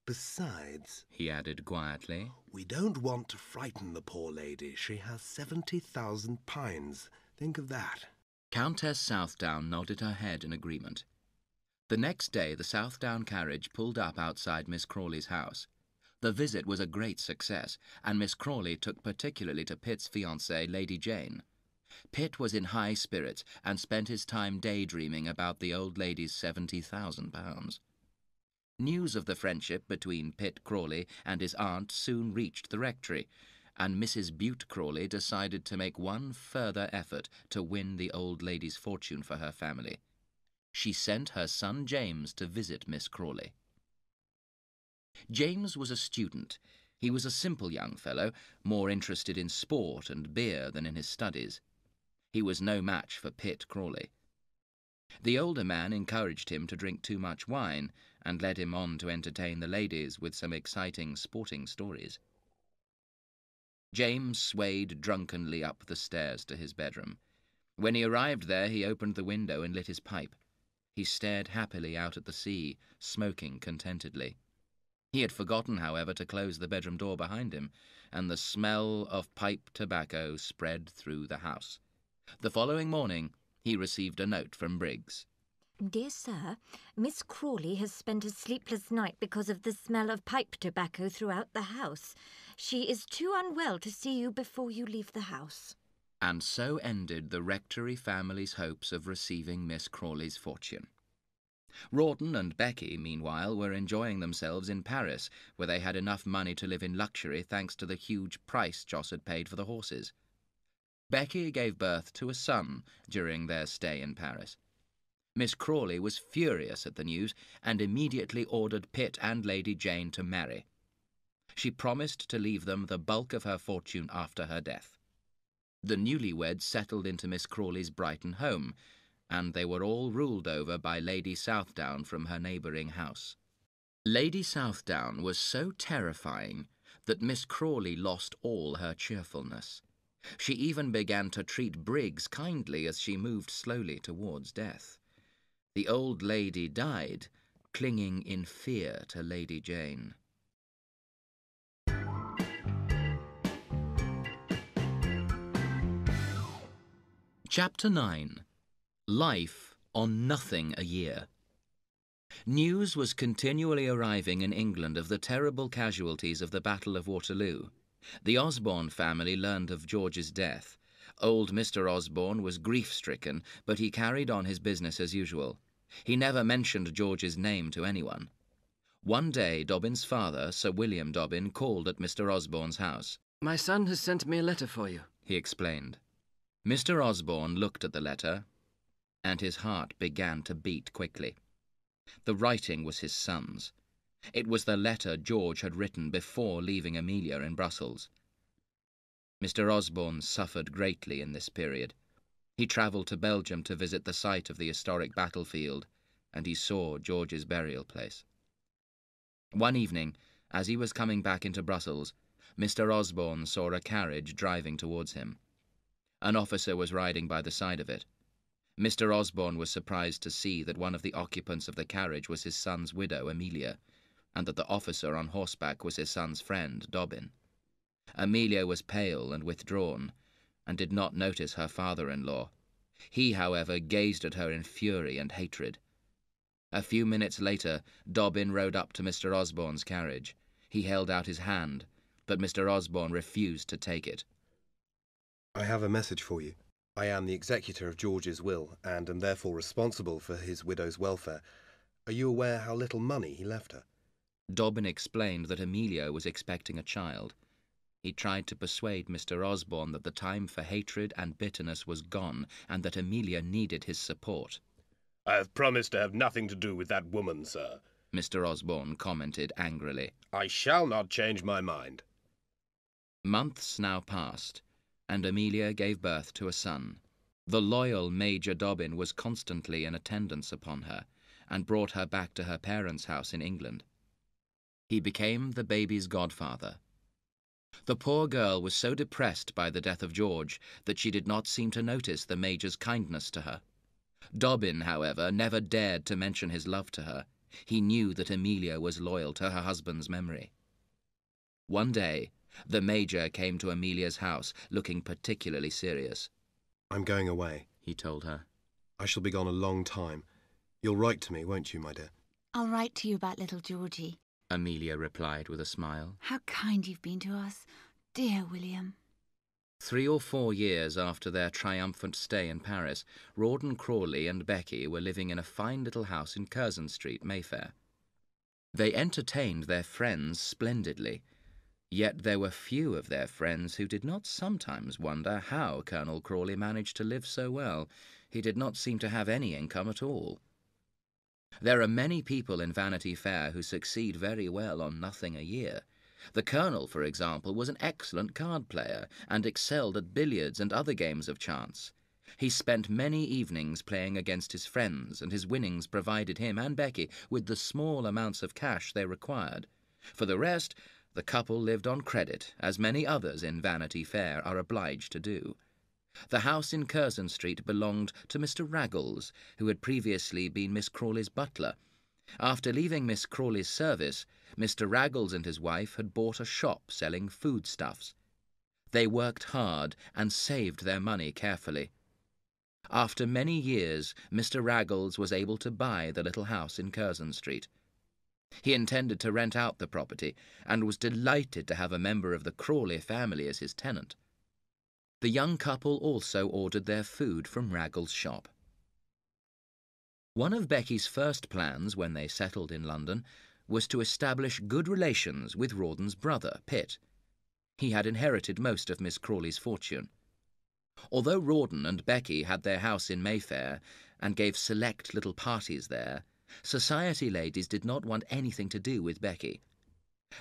Besides," he added quietly, "we don't want to frighten the poor lady. She has 70,000 pounds. Think of that." Countess Southdown nodded her head in agreement. The next day the Southdown carriage pulled up outside Miss Crawley's house. The visit was a great success, and Miss Crawley took particularly to Pitt's fiancée, Lady Jane. Pitt was in high spirits and spent his time daydreaming about the old lady's 70,000 pounds. News of the friendship between Pitt Crawley and his aunt soon reached the rectory, and Mrs. Bute Crawley decided to make one further effort to win the old lady's fortune for her family. She sent her son James to visit Miss Crawley. James was a student. He was a simple young fellow, more interested in sport and beer than in his studies. He was no match for Pitt Crawley. The older man encouraged him to drink too much wine and led him on to entertain the ladies with some exciting sporting stories. James swayed drunkenly up the stairs to his bedroom. When he arrived there, he opened the window and lit his pipe. He stared happily out at the sea, smoking contentedly. He had forgotten, however, to close the bedroom door behind him, and the smell of pipe tobacco spread through the house. The following morning, he received a note from Briggs. Dear Sir, Miss Crawley has spent a sleepless night because of the smell of pipe tobacco throughout the house. She is too unwell to see you before you leave the house. And so ended the Rectory family's hopes of receiving Miss Crawley's fortune. Rawdon and Becky, meanwhile, were enjoying themselves in Paris, where they had enough money to live in luxury thanks to the huge price Joss had paid for the horses. Becky gave birth to a son during their stay in Paris. Miss Crawley was furious at the news and immediately ordered Pitt and Lady Jane to marry. She promised to leave them the bulk of her fortune after her death. The newlyweds settled into Miss Crawley's Brighton home, and they were all ruled over by Lady Southdown from her neighbouring house. Lady Southdown was so terrifying that Miss Crawley lost all her cheerfulness. She even began to treat Briggs kindly as she moved slowly towards death. The old lady died, clinging in fear to Lady Jane. Chapter 9. Life on Nothing a Year. News was continually arriving in England of the terrible casualties of the Battle of Waterloo. The Osborne family learned of George's death. Old Mr. Osborne was grief-stricken, but he carried on his business as usual. He never mentioned George's name to anyone. One day, Dobbin's father, Sir William Dobbin, called at Mr. Osborne's house. "My son has sent me a letter for you," he explained. Mr. Osborne looked at the letter, and his heart began to beat quickly. The writing was his son's. It was the letter George had written before leaving Amelia in Brussels. Mr. Osborne suffered greatly in this period. He travelled to Belgium to visit the site of the historic battlefield, and he saw George's burial place. One evening, as he was coming back into Brussels, Mr. Osborne saw a carriage driving towards him. An officer was riding by the side of it. Mr. Osborne was surprised to see that one of the occupants of the carriage was his son's widow, Amelia, and that the officer on horseback was his son's friend, Dobbin. Amelia was pale and withdrawn, and did not notice her father-in-law. He, however, gazed at her in fury and hatred. A few minutes later, Dobbin rode up to Mr. Osborne's carriage. He held out his hand, but Mr. Osborne refused to take it. I have a message for you. I am the executor of George's will, and am therefore responsible for his widow's welfare. Are you aware how little money he left her? Dobbin explained that Amelia was expecting a child. He tried to persuade Mr. Osborne that the time for hatred and bitterness was gone, and that Amelia needed his support. I have promised to have nothing to do with that woman, sir, Mr. Osborne commented angrily. I shall not change my mind. Months now passed, and Amelia gave birth to a son. The loyal Major Dobbin was constantly in attendance upon her, and brought her back to her parents' house in England. He became the baby's godfather. The poor girl was so depressed by the death of George that she did not seem to notice the Major's kindness to her. Dobbin, however, never dared to mention his love to her. He knew that Amelia was loyal to her husband's memory. One day, the Major came to Amelia's house, looking particularly serious. I'm going away, he told her. I shall be gone a long time. You'll write to me, won't you, my dear? I'll write to you about little Georgie. Amelia replied with a smile. How kind you've been to us, dear William. 3 or 4 years after their triumphant stay in Paris, Rawdon Crawley and Becky were living in a fine little house in Curzon Street, Mayfair. They entertained their friends splendidly, yet there were few of their friends who did not sometimes wonder how Colonel Crawley managed to live so well. He did not seem to have any income at all. There are many people in Vanity Fair who succeed very well on nothing a year, The Colonel, for example, was an excellent card player and excelled at billiards and other games of chance. He spent many evenings playing against his friends, and his winnings provided him and Becky with the small amounts of cash they required. For the rest, the couple lived on credit, as many others in Vanity Fair are obliged to do. The house in Curzon Street belonged to Mr. Raggles, who had previously been Miss Crawley's butler. After leaving Miss Crawley's service, Mr. Raggles and his wife had bought a shop selling foodstuffs. They worked hard and saved their money carefully. After many years, Mr. Raggles was able to buy the little house in Curzon Street. He intended to rent out the property and was delighted to have a member of the Crawley family as his tenant. The young couple also ordered their food from Raggles' shop. One of Becky's first plans when they settled in London was to establish good relations with Rawdon's brother, Pitt. He had inherited most of Miss Crawley's fortune. Although Rawdon and Becky had their house in Mayfair and gave select little parties there, society ladies did not want anything to do with Becky.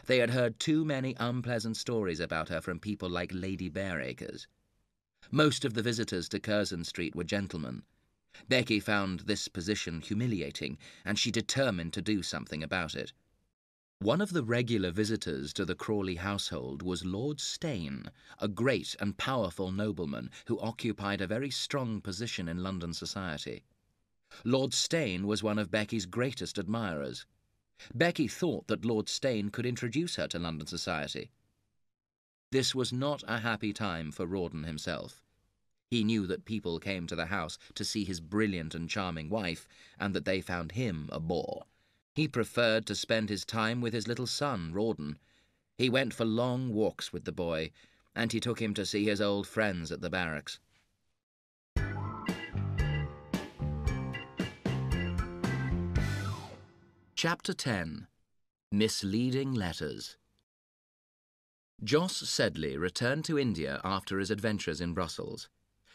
They had heard too many unpleasant stories about her from people like Lady Bareacres. Most of the visitors to Curzon Street were gentlemen. Becky found this position humiliating, and she determined to do something about it. One of the regular visitors to the Crawley household was Lord Steyne, a great and powerful nobleman who occupied a very strong position in London society. Lord Steyne was one of Becky's greatest admirers. Becky thought that Lord Steyne could introduce her to London society. This was not a happy time for Rawdon himself. He knew that people came to the house to see his brilliant and charming wife, and that they found him a bore. He preferred to spend his time with his little son, Rawdon. He went for long walks with the boy, and he took him to see his old friends at the barracks. Chapter 10. Misleading Letters. Jos Sedley returned to India after his adventures in Brussels.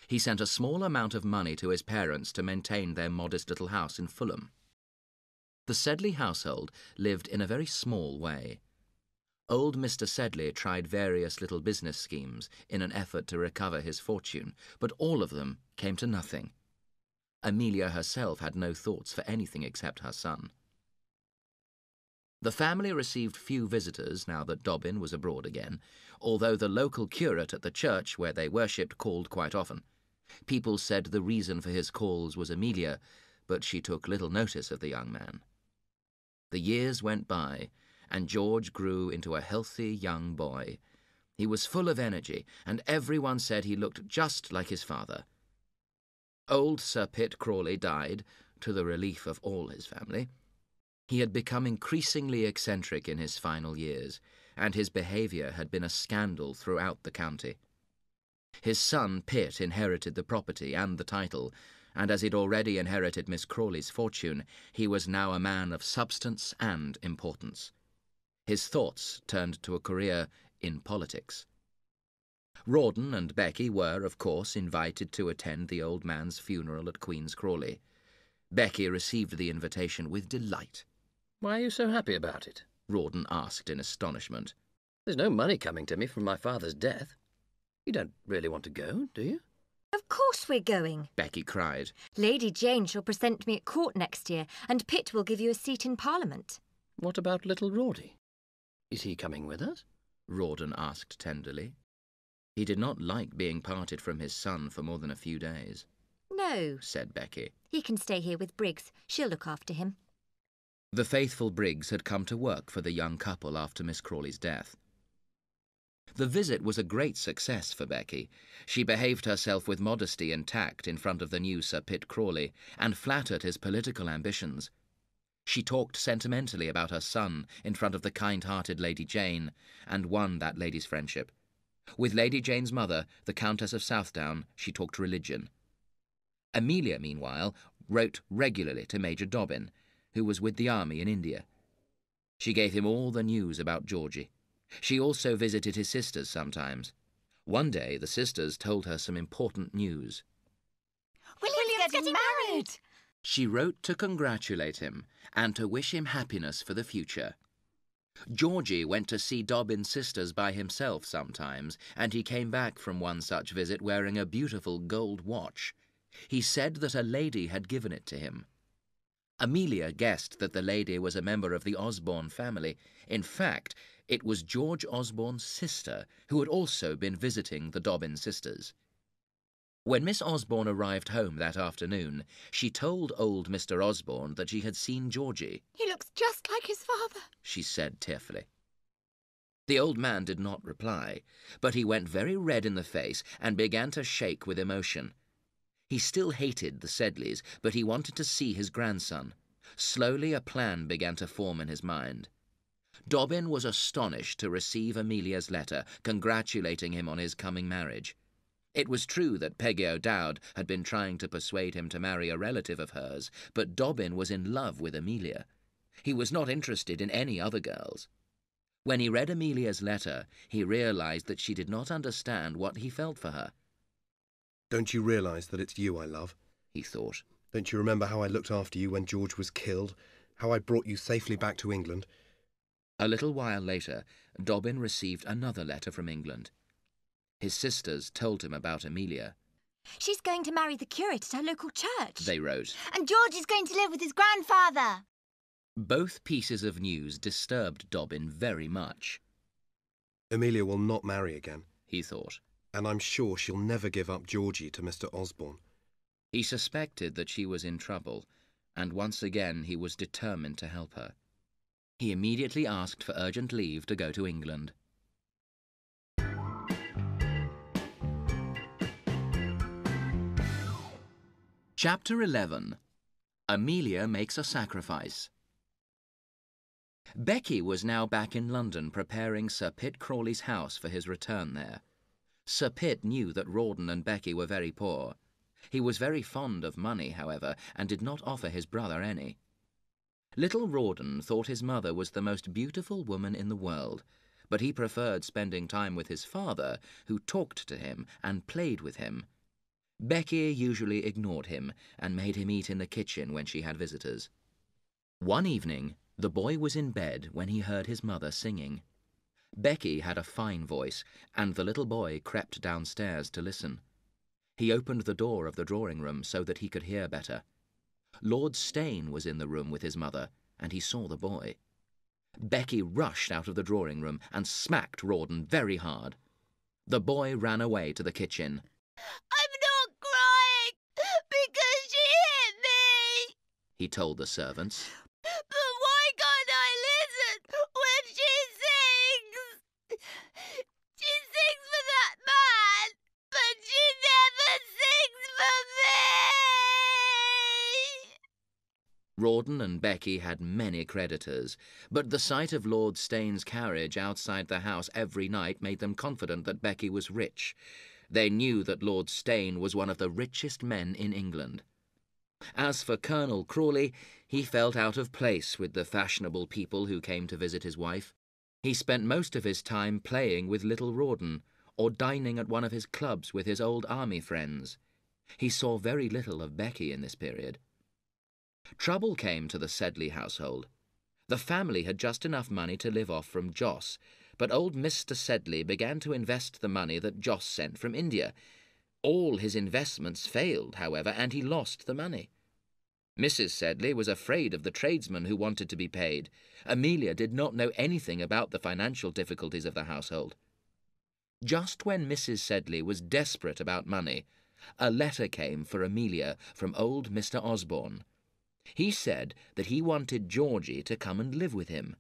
He sent a small amount of money to his parents to maintain their modest little house in Fulham. The Sedley household lived in a very small way. Old Mr. Sedley tried various little business schemes in an effort to recover his fortune, but all of them came to nothing. Amelia herself had no thoughts for anything except her son. The family received few visitors now that Dobbin was abroad again, although the local curate at the church where they worshipped called quite often. People said the reason for his calls was Amelia, but she took little notice of the young man. The years went by, and George grew into a healthy young boy. He was full of energy, and everyone said he looked just like his father. Old Sir Pitt Crawley died, to the relief of all his family. He had become increasingly eccentric in his final years, and his behaviour had been a scandal throughout the county. His son Pitt inherited the property and the title, and as he'd already inherited Miss Crawley's fortune, he was now a man of substance and importance. His thoughts turned to a career in politics. Rawdon and Becky were, of course, invited to attend the old man's funeral at Queen's Crawley. Becky received the invitation with delight. "Why are you so happy about it?" Rawdon asked in astonishment. "There's no money coming to me from my father's death. You don't really want to go, do you?" Of course we're going, Becky cried. Lady Jane shall present me at court next year, and Pitt will give you a seat in Parliament. "What about little Rawdy? Is he coming with us?" Rawdon asked tenderly. He did not like being parted from his son for more than a few days. No, said Becky. He can stay here with Briggs. She'll look after him. The faithful Briggs had come to work for the young couple after Miss Crawley's death. The visit was a great success for Becky. She behaved herself with modesty and tact in front of the new Sir Pitt Crawley, and flattered his political ambitions. She talked sentimentally about her son in front of the kind-hearted Lady Jane, and won that lady's friendship. With Lady Jane's mother, the Countess of Southdown, she talked religion. Amelia, meanwhile, wrote regularly to Major Dobbin, who was with the army in India. She gave him all the news about Georgie. She also visited his sisters sometimes. One day the sisters told her some important news. William's getting married! She wrote to congratulate him and to wish him happiness for the future. Georgie went to see Dobbin's sisters by himself sometimes, and he came back from one such visit wearing a beautiful gold watch. He said that a lady had given it to him. Amelia guessed that the lady was a member of the Osborne family. In fact, it was George Osborne's sister, who had also been visiting the Dobbin sisters. When Miss Osborne arrived home that afternoon, she told old Mr. Osborne that she had seen Georgie. He looks just like his father, she said tearfully. The old man did not reply, but he went very red in the face and began to shake with emotion. He still hated the Sedleys, but he wanted to see his grandson. Slowly a plan began to form in his mind. Dobbin was astonished to receive Amelia's letter, congratulating him on his coming marriage. It was true that Peggy O'Dowd had been trying to persuade him to marry a relative of hers, but Dobbin was in love with Amelia. He was not interested in any other girls. When he read Amelia's letter, he realized that she did not understand what he felt for her. Don't you realise that it's you I love? He thought. Don't you remember how I looked after you when George was killed? How I brought you safely back to England? A little while later, Dobbin received another letter from England. His sisters told him about Amelia. She's going to marry the curate at our local church, they wrote. and George is going to live with his grandfather. Both pieces of news disturbed Dobbin very much. Amelia will not marry again, he thought. And I'm sure she'll never give up Georgie to Mr. Osborne. He suspected that she was in trouble, and once again he was determined to help her. He immediately asked for urgent leave to go to England. Chapter 11. Amelia Makes a Sacrifice. Becky was now back in London preparing Sir Pitt Crawley's house for his return there. Sir Pitt knew that Rawdon and Becky were very poor. He was very fond of money, however, and did not offer his brother any. Little Rawdon thought his mother was the most beautiful woman in the world, but he preferred spending time with his father, who talked to him and played with him. Becky usually ignored him and made him eat in the kitchen when she had visitors. One evening, the boy was in bed when he heard his mother singing. Becky had a fine voice, and the little boy crept downstairs to listen. He opened the door of the drawing-room so that he could hear better. Lord Steyne was in the room with his mother, and he saw the boy. Becky rushed out of the drawing-room and smacked Rawdon very hard. The boy ran away to the kitchen. I'm not crying because she hit me, he told the servants. but why can't I listen when she sings? She sings for that man, but she never sings for me. Rawdon and Becky had many creditors, but the sight of Lord Steyne's carriage outside the house every night made them confident that Becky was rich. They knew that Lord Steyne was one of the richest men in England. As for Colonel Crawley, he felt out of place with the fashionable people who came to visit his wife. He spent most of his time playing with little Rawdon, or dining at one of his clubs with his old army friends. He saw very little of Becky in this period. Trouble came to the Sedley household. The family had just enough money to live off from Joss, but old Mr. Sedley began to invest the money that Joss sent from India. All his investments failed, however, and he lost the money. Mrs. Sedley was afraid of the tradesmen who wanted to be paid. Amelia did not know anything about the financial difficulties of the household. Just when Mrs. Sedley was desperate about money, a letter came for Amelia from old Mr. Osborne. He said that he wanted Georgie to come and live with him.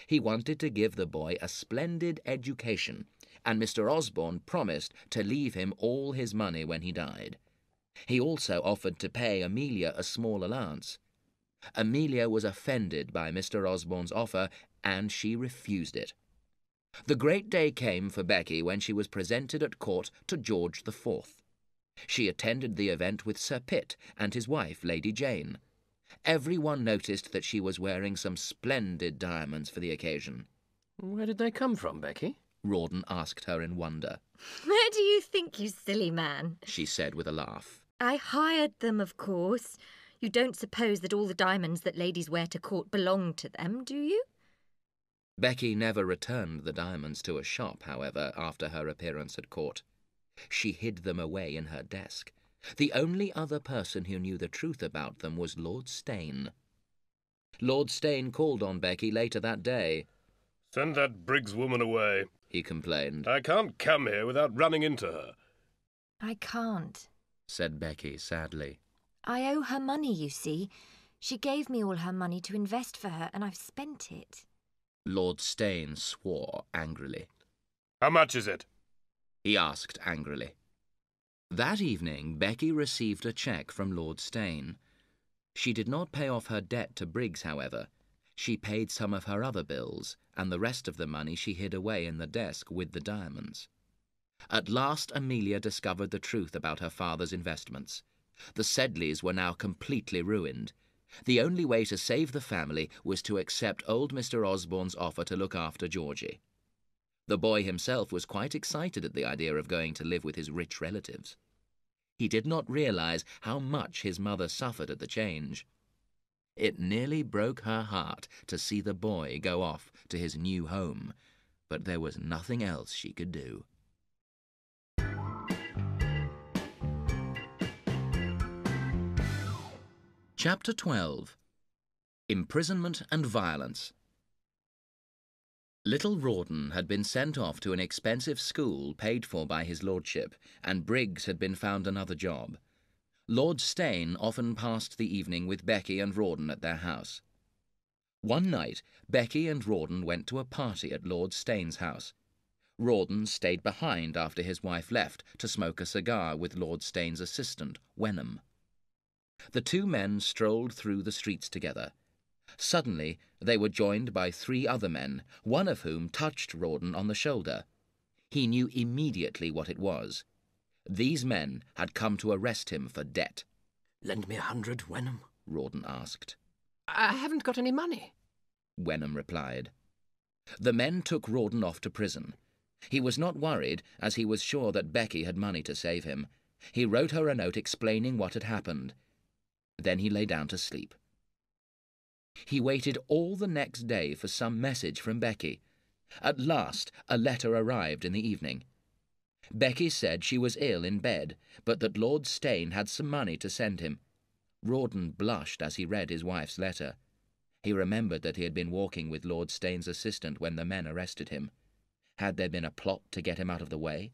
He wanted to give the boy a splendid education, and Mr. Osborne promised to leave him all his money when he died. He also offered to pay Amelia a small allowance. Amelia was offended by Mr. Osborne's offer, and she refused it. The great day came for Becky when she was presented at court to George IV. She attended the event with Sir Pitt and his wife, Lady Jane. Everyone noticed that she was wearing some splendid diamonds for the occasion. Where did they come from, Becky? Rawdon asked her in wonder. Where do you think, you silly man? She said with a laugh. I hired them, of course. You don't suppose that all the diamonds that ladies wear to court belong to them, do you? Becky never returned the diamonds to a shop, however, after her appearance at court. She hid them away in her desk. The only other person who knew the truth about them was Lord Steyne. Lord Steyne called on Becky later that day. "Send that Briggs woman away," he complained. "I can't come here without running into her." I can't, said Becky sadly. I owe her money, you see. She gave me all her money to invest for her, and I've spent it. Lord Steyne swore angrily. "How much is it?" he asked angrily. That evening, Becky received a cheque from Lord Steyne. She did not pay off her debt to Briggs, however. She paid some of her other bills, and the rest of the money she hid away in the desk with the diamonds. At last, Amelia discovered the truth about her father's investments. The Sedleys were now completely ruined. The only way to save the family was to accept old Mr. Osborne's offer to look after Georgie. The boy himself was quite excited at the idea of going to live with his rich relatives. He did not realize how much his mother suffered at the change. It nearly broke her heart to see the boy go off to his new home, but there was nothing else she could do. Chapter 12. Imprisonment and Violence. Little Rawdon had been sent off to an expensive school paid for by his lordship, and Briggs had been found another job. Lord Steyne often passed the evening with Becky and Rawdon at their house. One night, Becky and Rawdon went to a party at Lord Steyne's house. Rawdon stayed behind after his wife left to smoke a cigar with Lord Steyne's assistant, Wenham. The two men strolled through the streets together. Suddenly, they were joined by 3 other men, one of whom touched Rawdon on the shoulder. He knew immediately what it was. These men had come to arrest him for debt. "Lend me 100, Wenham," Rawdon asked. "I haven't got any money," Wenham replied. The men took Rawdon off to prison. He was not worried, as he was sure that Becky had money to save him. He wrote her a note explaining what had happened. Then he lay down to sleep. He waited all the next day for some message from Becky. At last, a letter arrived in the evening. Becky said she was ill in bed, but that Lord Steyne had some money to send him. Rawdon blushed as he read his wife's letter. He remembered that he had been walking with Lord Steyne's assistant when the men arrested him. Had there been a plot to get him out of the way?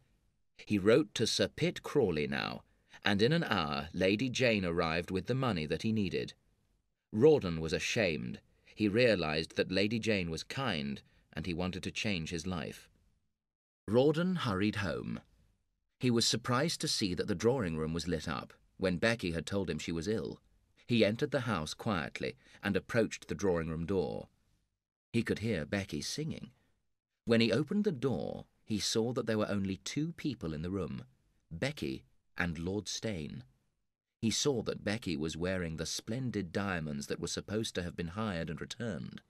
He wrote to Sir Pitt Crawley now, and in an hour Lady Jane arrived with the money that he needed. Rawdon was ashamed. He realized that Lady Jane was kind, and he wanted to change his life. Rawdon hurried home. He was surprised to see that the drawing-room was lit up, when Becky had told him she was ill. He entered the house quietly and approached the drawing-room door. He could hear Becky singing. When he opened the door, he saw that there were only 2 people in the room, Becky and Lord Steyne. He saw that Becky was wearing the splendid diamonds that were supposed to have been hired and returned.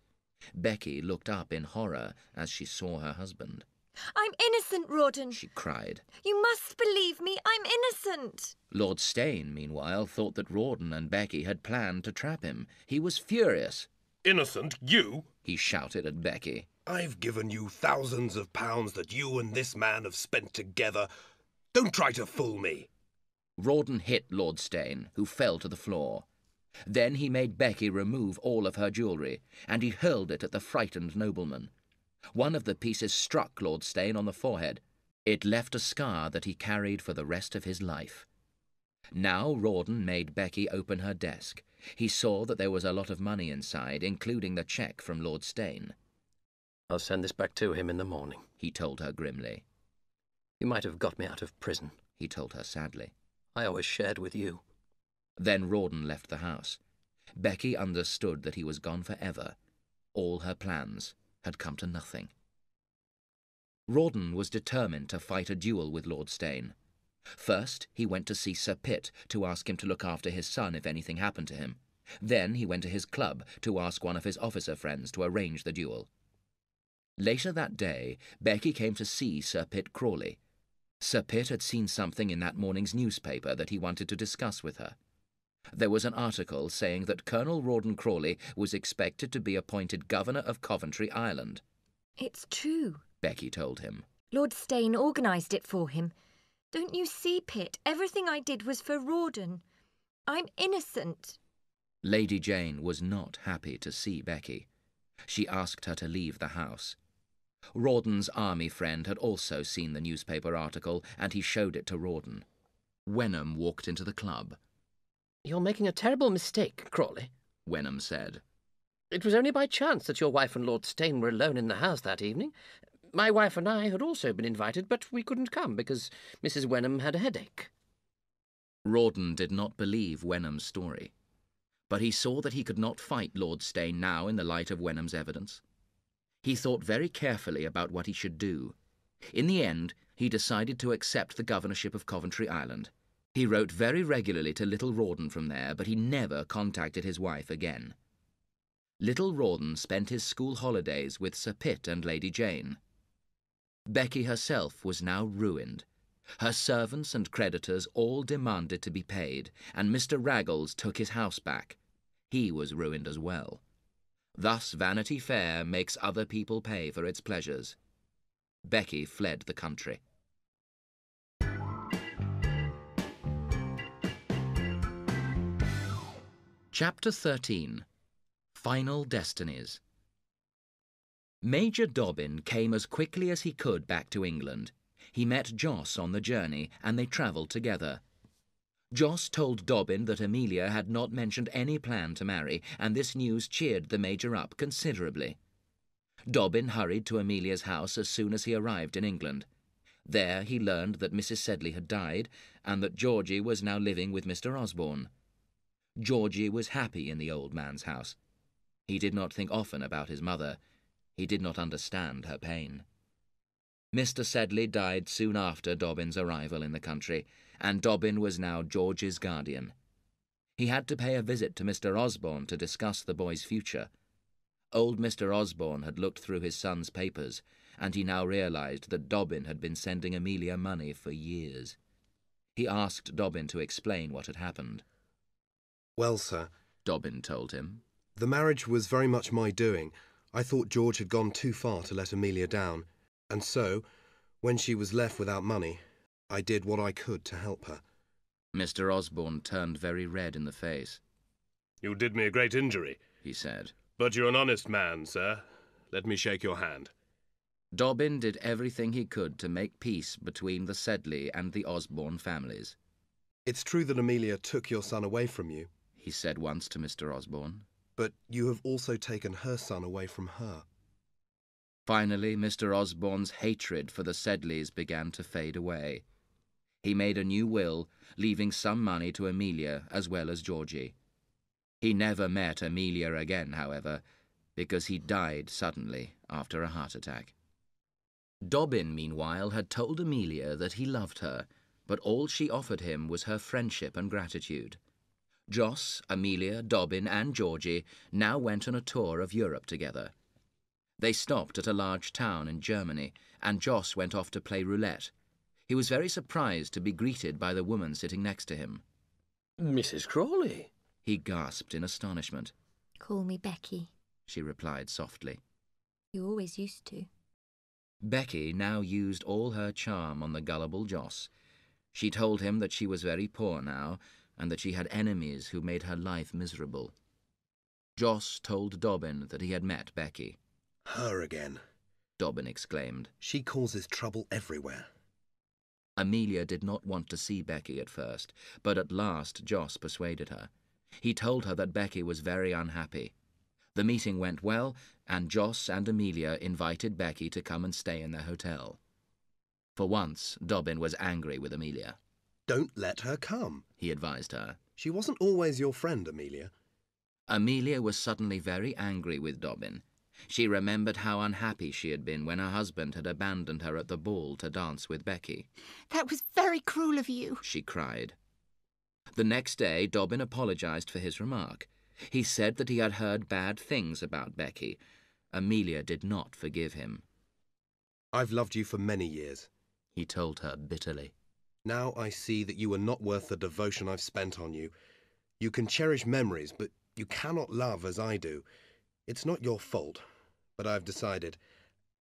Becky looked up in horror as she saw her husband. I'm innocent, Rawdon, she cried. You must believe me. I'm innocent. Lord Steyne, meanwhile, thought that Rawdon and Becky had planned to trap him. He was furious. "Innocent, you?" he shouted at Becky. "I've given you thousands of pounds that you and this man have spent together. Don't try to fool me." Rawdon hit Lord Steyne, who fell to the floor. Then he made Becky remove all of her jewellery, and he hurled it at the frightened nobleman. One of the pieces struck Lord Steyne on the forehead. It left a scar that he carried for the rest of his life. Now Rawdon made Becky open her desk. He saw that there was a lot of money inside, including the cheque from Lord Steyne. "I'll send this back to him in the morning," he told her grimly. "You might have got me out of prison," he told her sadly. "I always shared with you." Then Rawdon left the house. Becky understood that he was gone forever. All her plans had come to nothing. Rawdon was determined to fight a duel with Lord Steyne. First, he went to see Sir Pitt to ask him to look after his son if anything happened to him. Then he went to his club to ask one of his officer friends to arrange the duel. Later that day, Becky came to see Sir Pitt Crawley. Sir Pitt had seen something in that morning's newspaper that he wanted to discuss with her. There was an article saying that Colonel Rawdon Crawley was expected to be appointed Governor of Coventry Island. It's true, Becky told him. Lord Steyne organised it for him. Don't you see, Pitt? Everything I did was for Rawdon. I'm innocent. Lady Jane was not happy to see Becky. She asked her to leave the house. Rawdon's army friend had also seen the newspaper article, and he showed it to Rawdon. Wenham walked into the club. "You're making a terrible mistake, Crawley," Wenham said. "It was only by chance that your wife and Lord Steyne were alone in the house that evening. My wife and I had also been invited, but we couldn't come because Mrs. Wenham had a headache." Rawdon did not believe Wenham's story, but he saw that he could not fight Lord Steyne now in the light of Wenham's evidence. He thought very carefully about what he should do. In the end, he decided to accept the governorship of Coventry Island. He wrote very regularly to Little Rawdon from there, but he never contacted his wife again. Little Rawdon spent his school holidays with Sir Pitt and Lady Jane. Becky herself was now ruined. Her servants and creditors all demanded to be paid, and Mr. Raggles took his house back. He was ruined as well. Thus Vanity Fair makes other people pay for its pleasures. Becky fled the country. Chapter 13. Final Destinies. Major Dobbin came as quickly as he could back to England. He met Joss on the journey, and they travelled together. Joss told Dobbin that Amelia had not mentioned any plan to marry, and this news cheered the Major up considerably. Dobbin hurried to Amelia's house as soon as he arrived in England. There he learned that Mrs. Sedley had died, and that Georgie was now living with Mr. Osborne. Georgie was happy in the old man's house. He did not think often about his mother. He did not understand her pain. Mr. Sedley died soon after Dobbin's arrival in the country, and Dobbin was now George's guardian. He had to pay a visit to Mr. Osborne to discuss the boy's future. Old Mr. Osborne had looked through his son's papers, and he now realized that Dobbin had been sending Amelia money for years. He asked Dobbin to explain what had happened. "Well, sir," Dobbin told him, "the marriage was very much my doing. I thought George had gone too far to let Amelia down, and so, when she was left without money, I did what I could to help her." Mr. Osborne turned very red in the face. "You did me a great injury," he said. "but you're an honest man, sir. Let me shake your hand." Dobbin did everything he could to make peace between the Sedley and the Osborne families. "It's true that Amelia took your son away from you," he said once to Mr. Osborne. "but you have also taken her son away from her." Finally, Mr. Osborne's hatred for the Sedleys began to fade away. He made a new will, leaving some money to Amelia as well as Georgie. He never met Amelia again, however, because he died suddenly after a heart attack. Dobbin, meanwhile, had told Amelia that he loved her, but all she offered him was her friendship and gratitude. Joss, Amelia, Dobbin, and Georgie now went on a tour of Europe together. They stopped at a large town in Germany, and Joss went off to play roulette. He was very surprised to be greeted by the woman sitting next to him. "Mrs. Crawley!" He gasped in astonishment. Call me Becky. She replied softly. You always used to. Becky now used all her charm on the gullible Joss. She told him that she was very poor now, and that she had enemies who made her life miserable. Joss told Dobbin that he had met Becky. "Her again," Dobbin exclaimed. "She causes trouble everywhere." Amelia did not want to see Becky at first, but at last Joss persuaded her. He told her that Becky was very unhappy. The meeting went well, and Joss and Amelia invited Becky to come and stay in their hotel. For once, Dobbin was angry with Amelia. "Don't let her come," he advised her. "She wasn't always your friend, Amelia." Amelia was suddenly very angry with Dobbin. She remembered how unhappy she had been when her husband had abandoned her at the ball to dance with Becky. That was very cruel of you, she cried. The next day, Dobbin apologized for his remark. He said that he had heard bad things about Becky. Amelia did not forgive him. "I've loved you for many years," he told her bitterly. "Now I see that you are not worth the devotion I've spent on you. You can cherish memories, but you cannot love as I do. It's not your fault, but I've decided,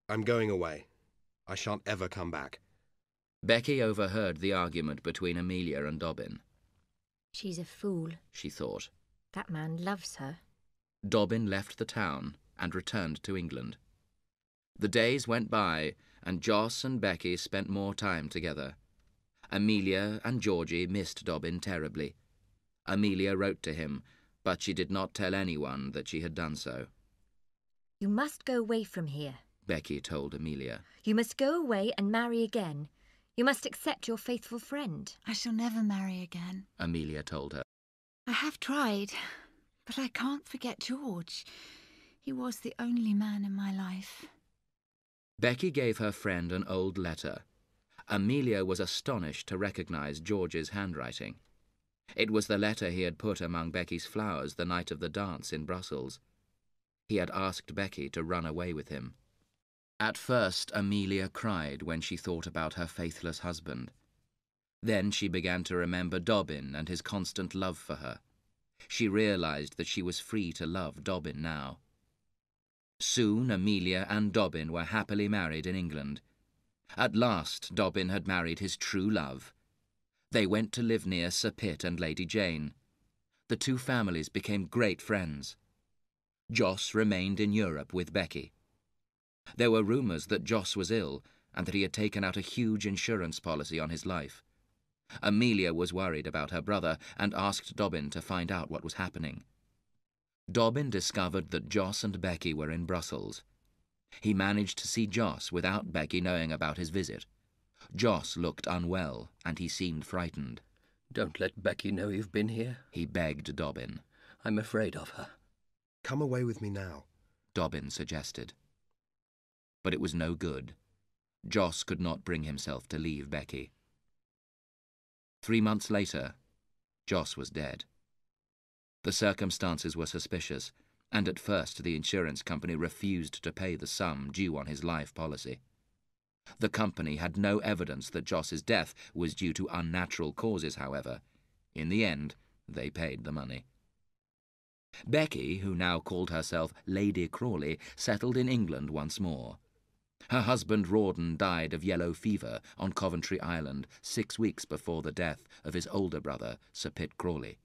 I'm going away. I shan't ever come back. Becky overheard the argument between Amelia and Dobbin. She's a fool. She thought. That man loves her. Dobbin left the town and returned to England. The days went by, and Joss and Becky spent more time together. Amelia and Georgie missed Dobbin terribly. Amelia wrote to him, but she did not tell anyone that she had done so. You must go away from here, Becky told Amelia. You must go away and marry again. You must accept your faithful friend. I shall never marry again. Amelia told her. I have tried, but I can't forget George. He was the only man in my life. Becky gave her friend an old letter. Amelia was astonished to recognize George's handwriting. It was the letter he had put among Becky's flowers the night of the dance in Brussels. He had asked Becky to run away with him. At first, Amelia cried when she thought about her faithless husband. Then she began to remember Dobbin and his constant love for her. She realized that she was free to love Dobbin now. Soon Amelia and Dobbin were happily married in England. At last Dobbin had married his true love. They went to live near Sir Pitt and Lady Jane. The two families became great friends. Joss remained in Europe with Becky. There were rumours that Joss was ill and that he had taken out a huge insurance policy on his life. Amelia was worried about her brother and asked Dobbin to find out what was happening. Dobbin discovered that Joss and Becky were in Brussels. He managed to see Joss without Becky knowing about his visit. Joss looked unwell and he seemed frightened. Don't let Becky know you've been here, he begged Dobbin. I'm afraid of her. Come away with me now, Dobbin suggested. But it was no good. Joss could not bring himself to leave Becky. 3 months later, Joss was dead. The circumstances were suspicious, and at first the insurance company refused to pay the sum due on his life policy. The company had no evidence that Joss's death was due to unnatural causes, however. In the end, they paid the money. Becky, who now called herself Lady Crawley, settled in England once more. Her husband Rawdon died of yellow fever on Coventry Island 6 weeks before the death of his older brother, Sir Pitt Crawley.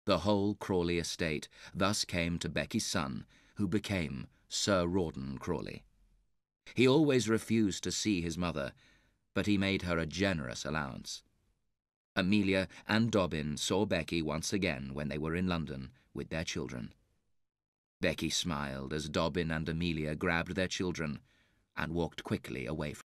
The whole Crawley estate thus came to Becky's son, who became Sir Rawdon Crawley. He always refused to see his mother, but he made her a generous allowance. Amelia and Dobbin saw Becky once again when they were in London with their children. Becky smiled as Dobbin and Amelia grabbed their children and walked quickly away from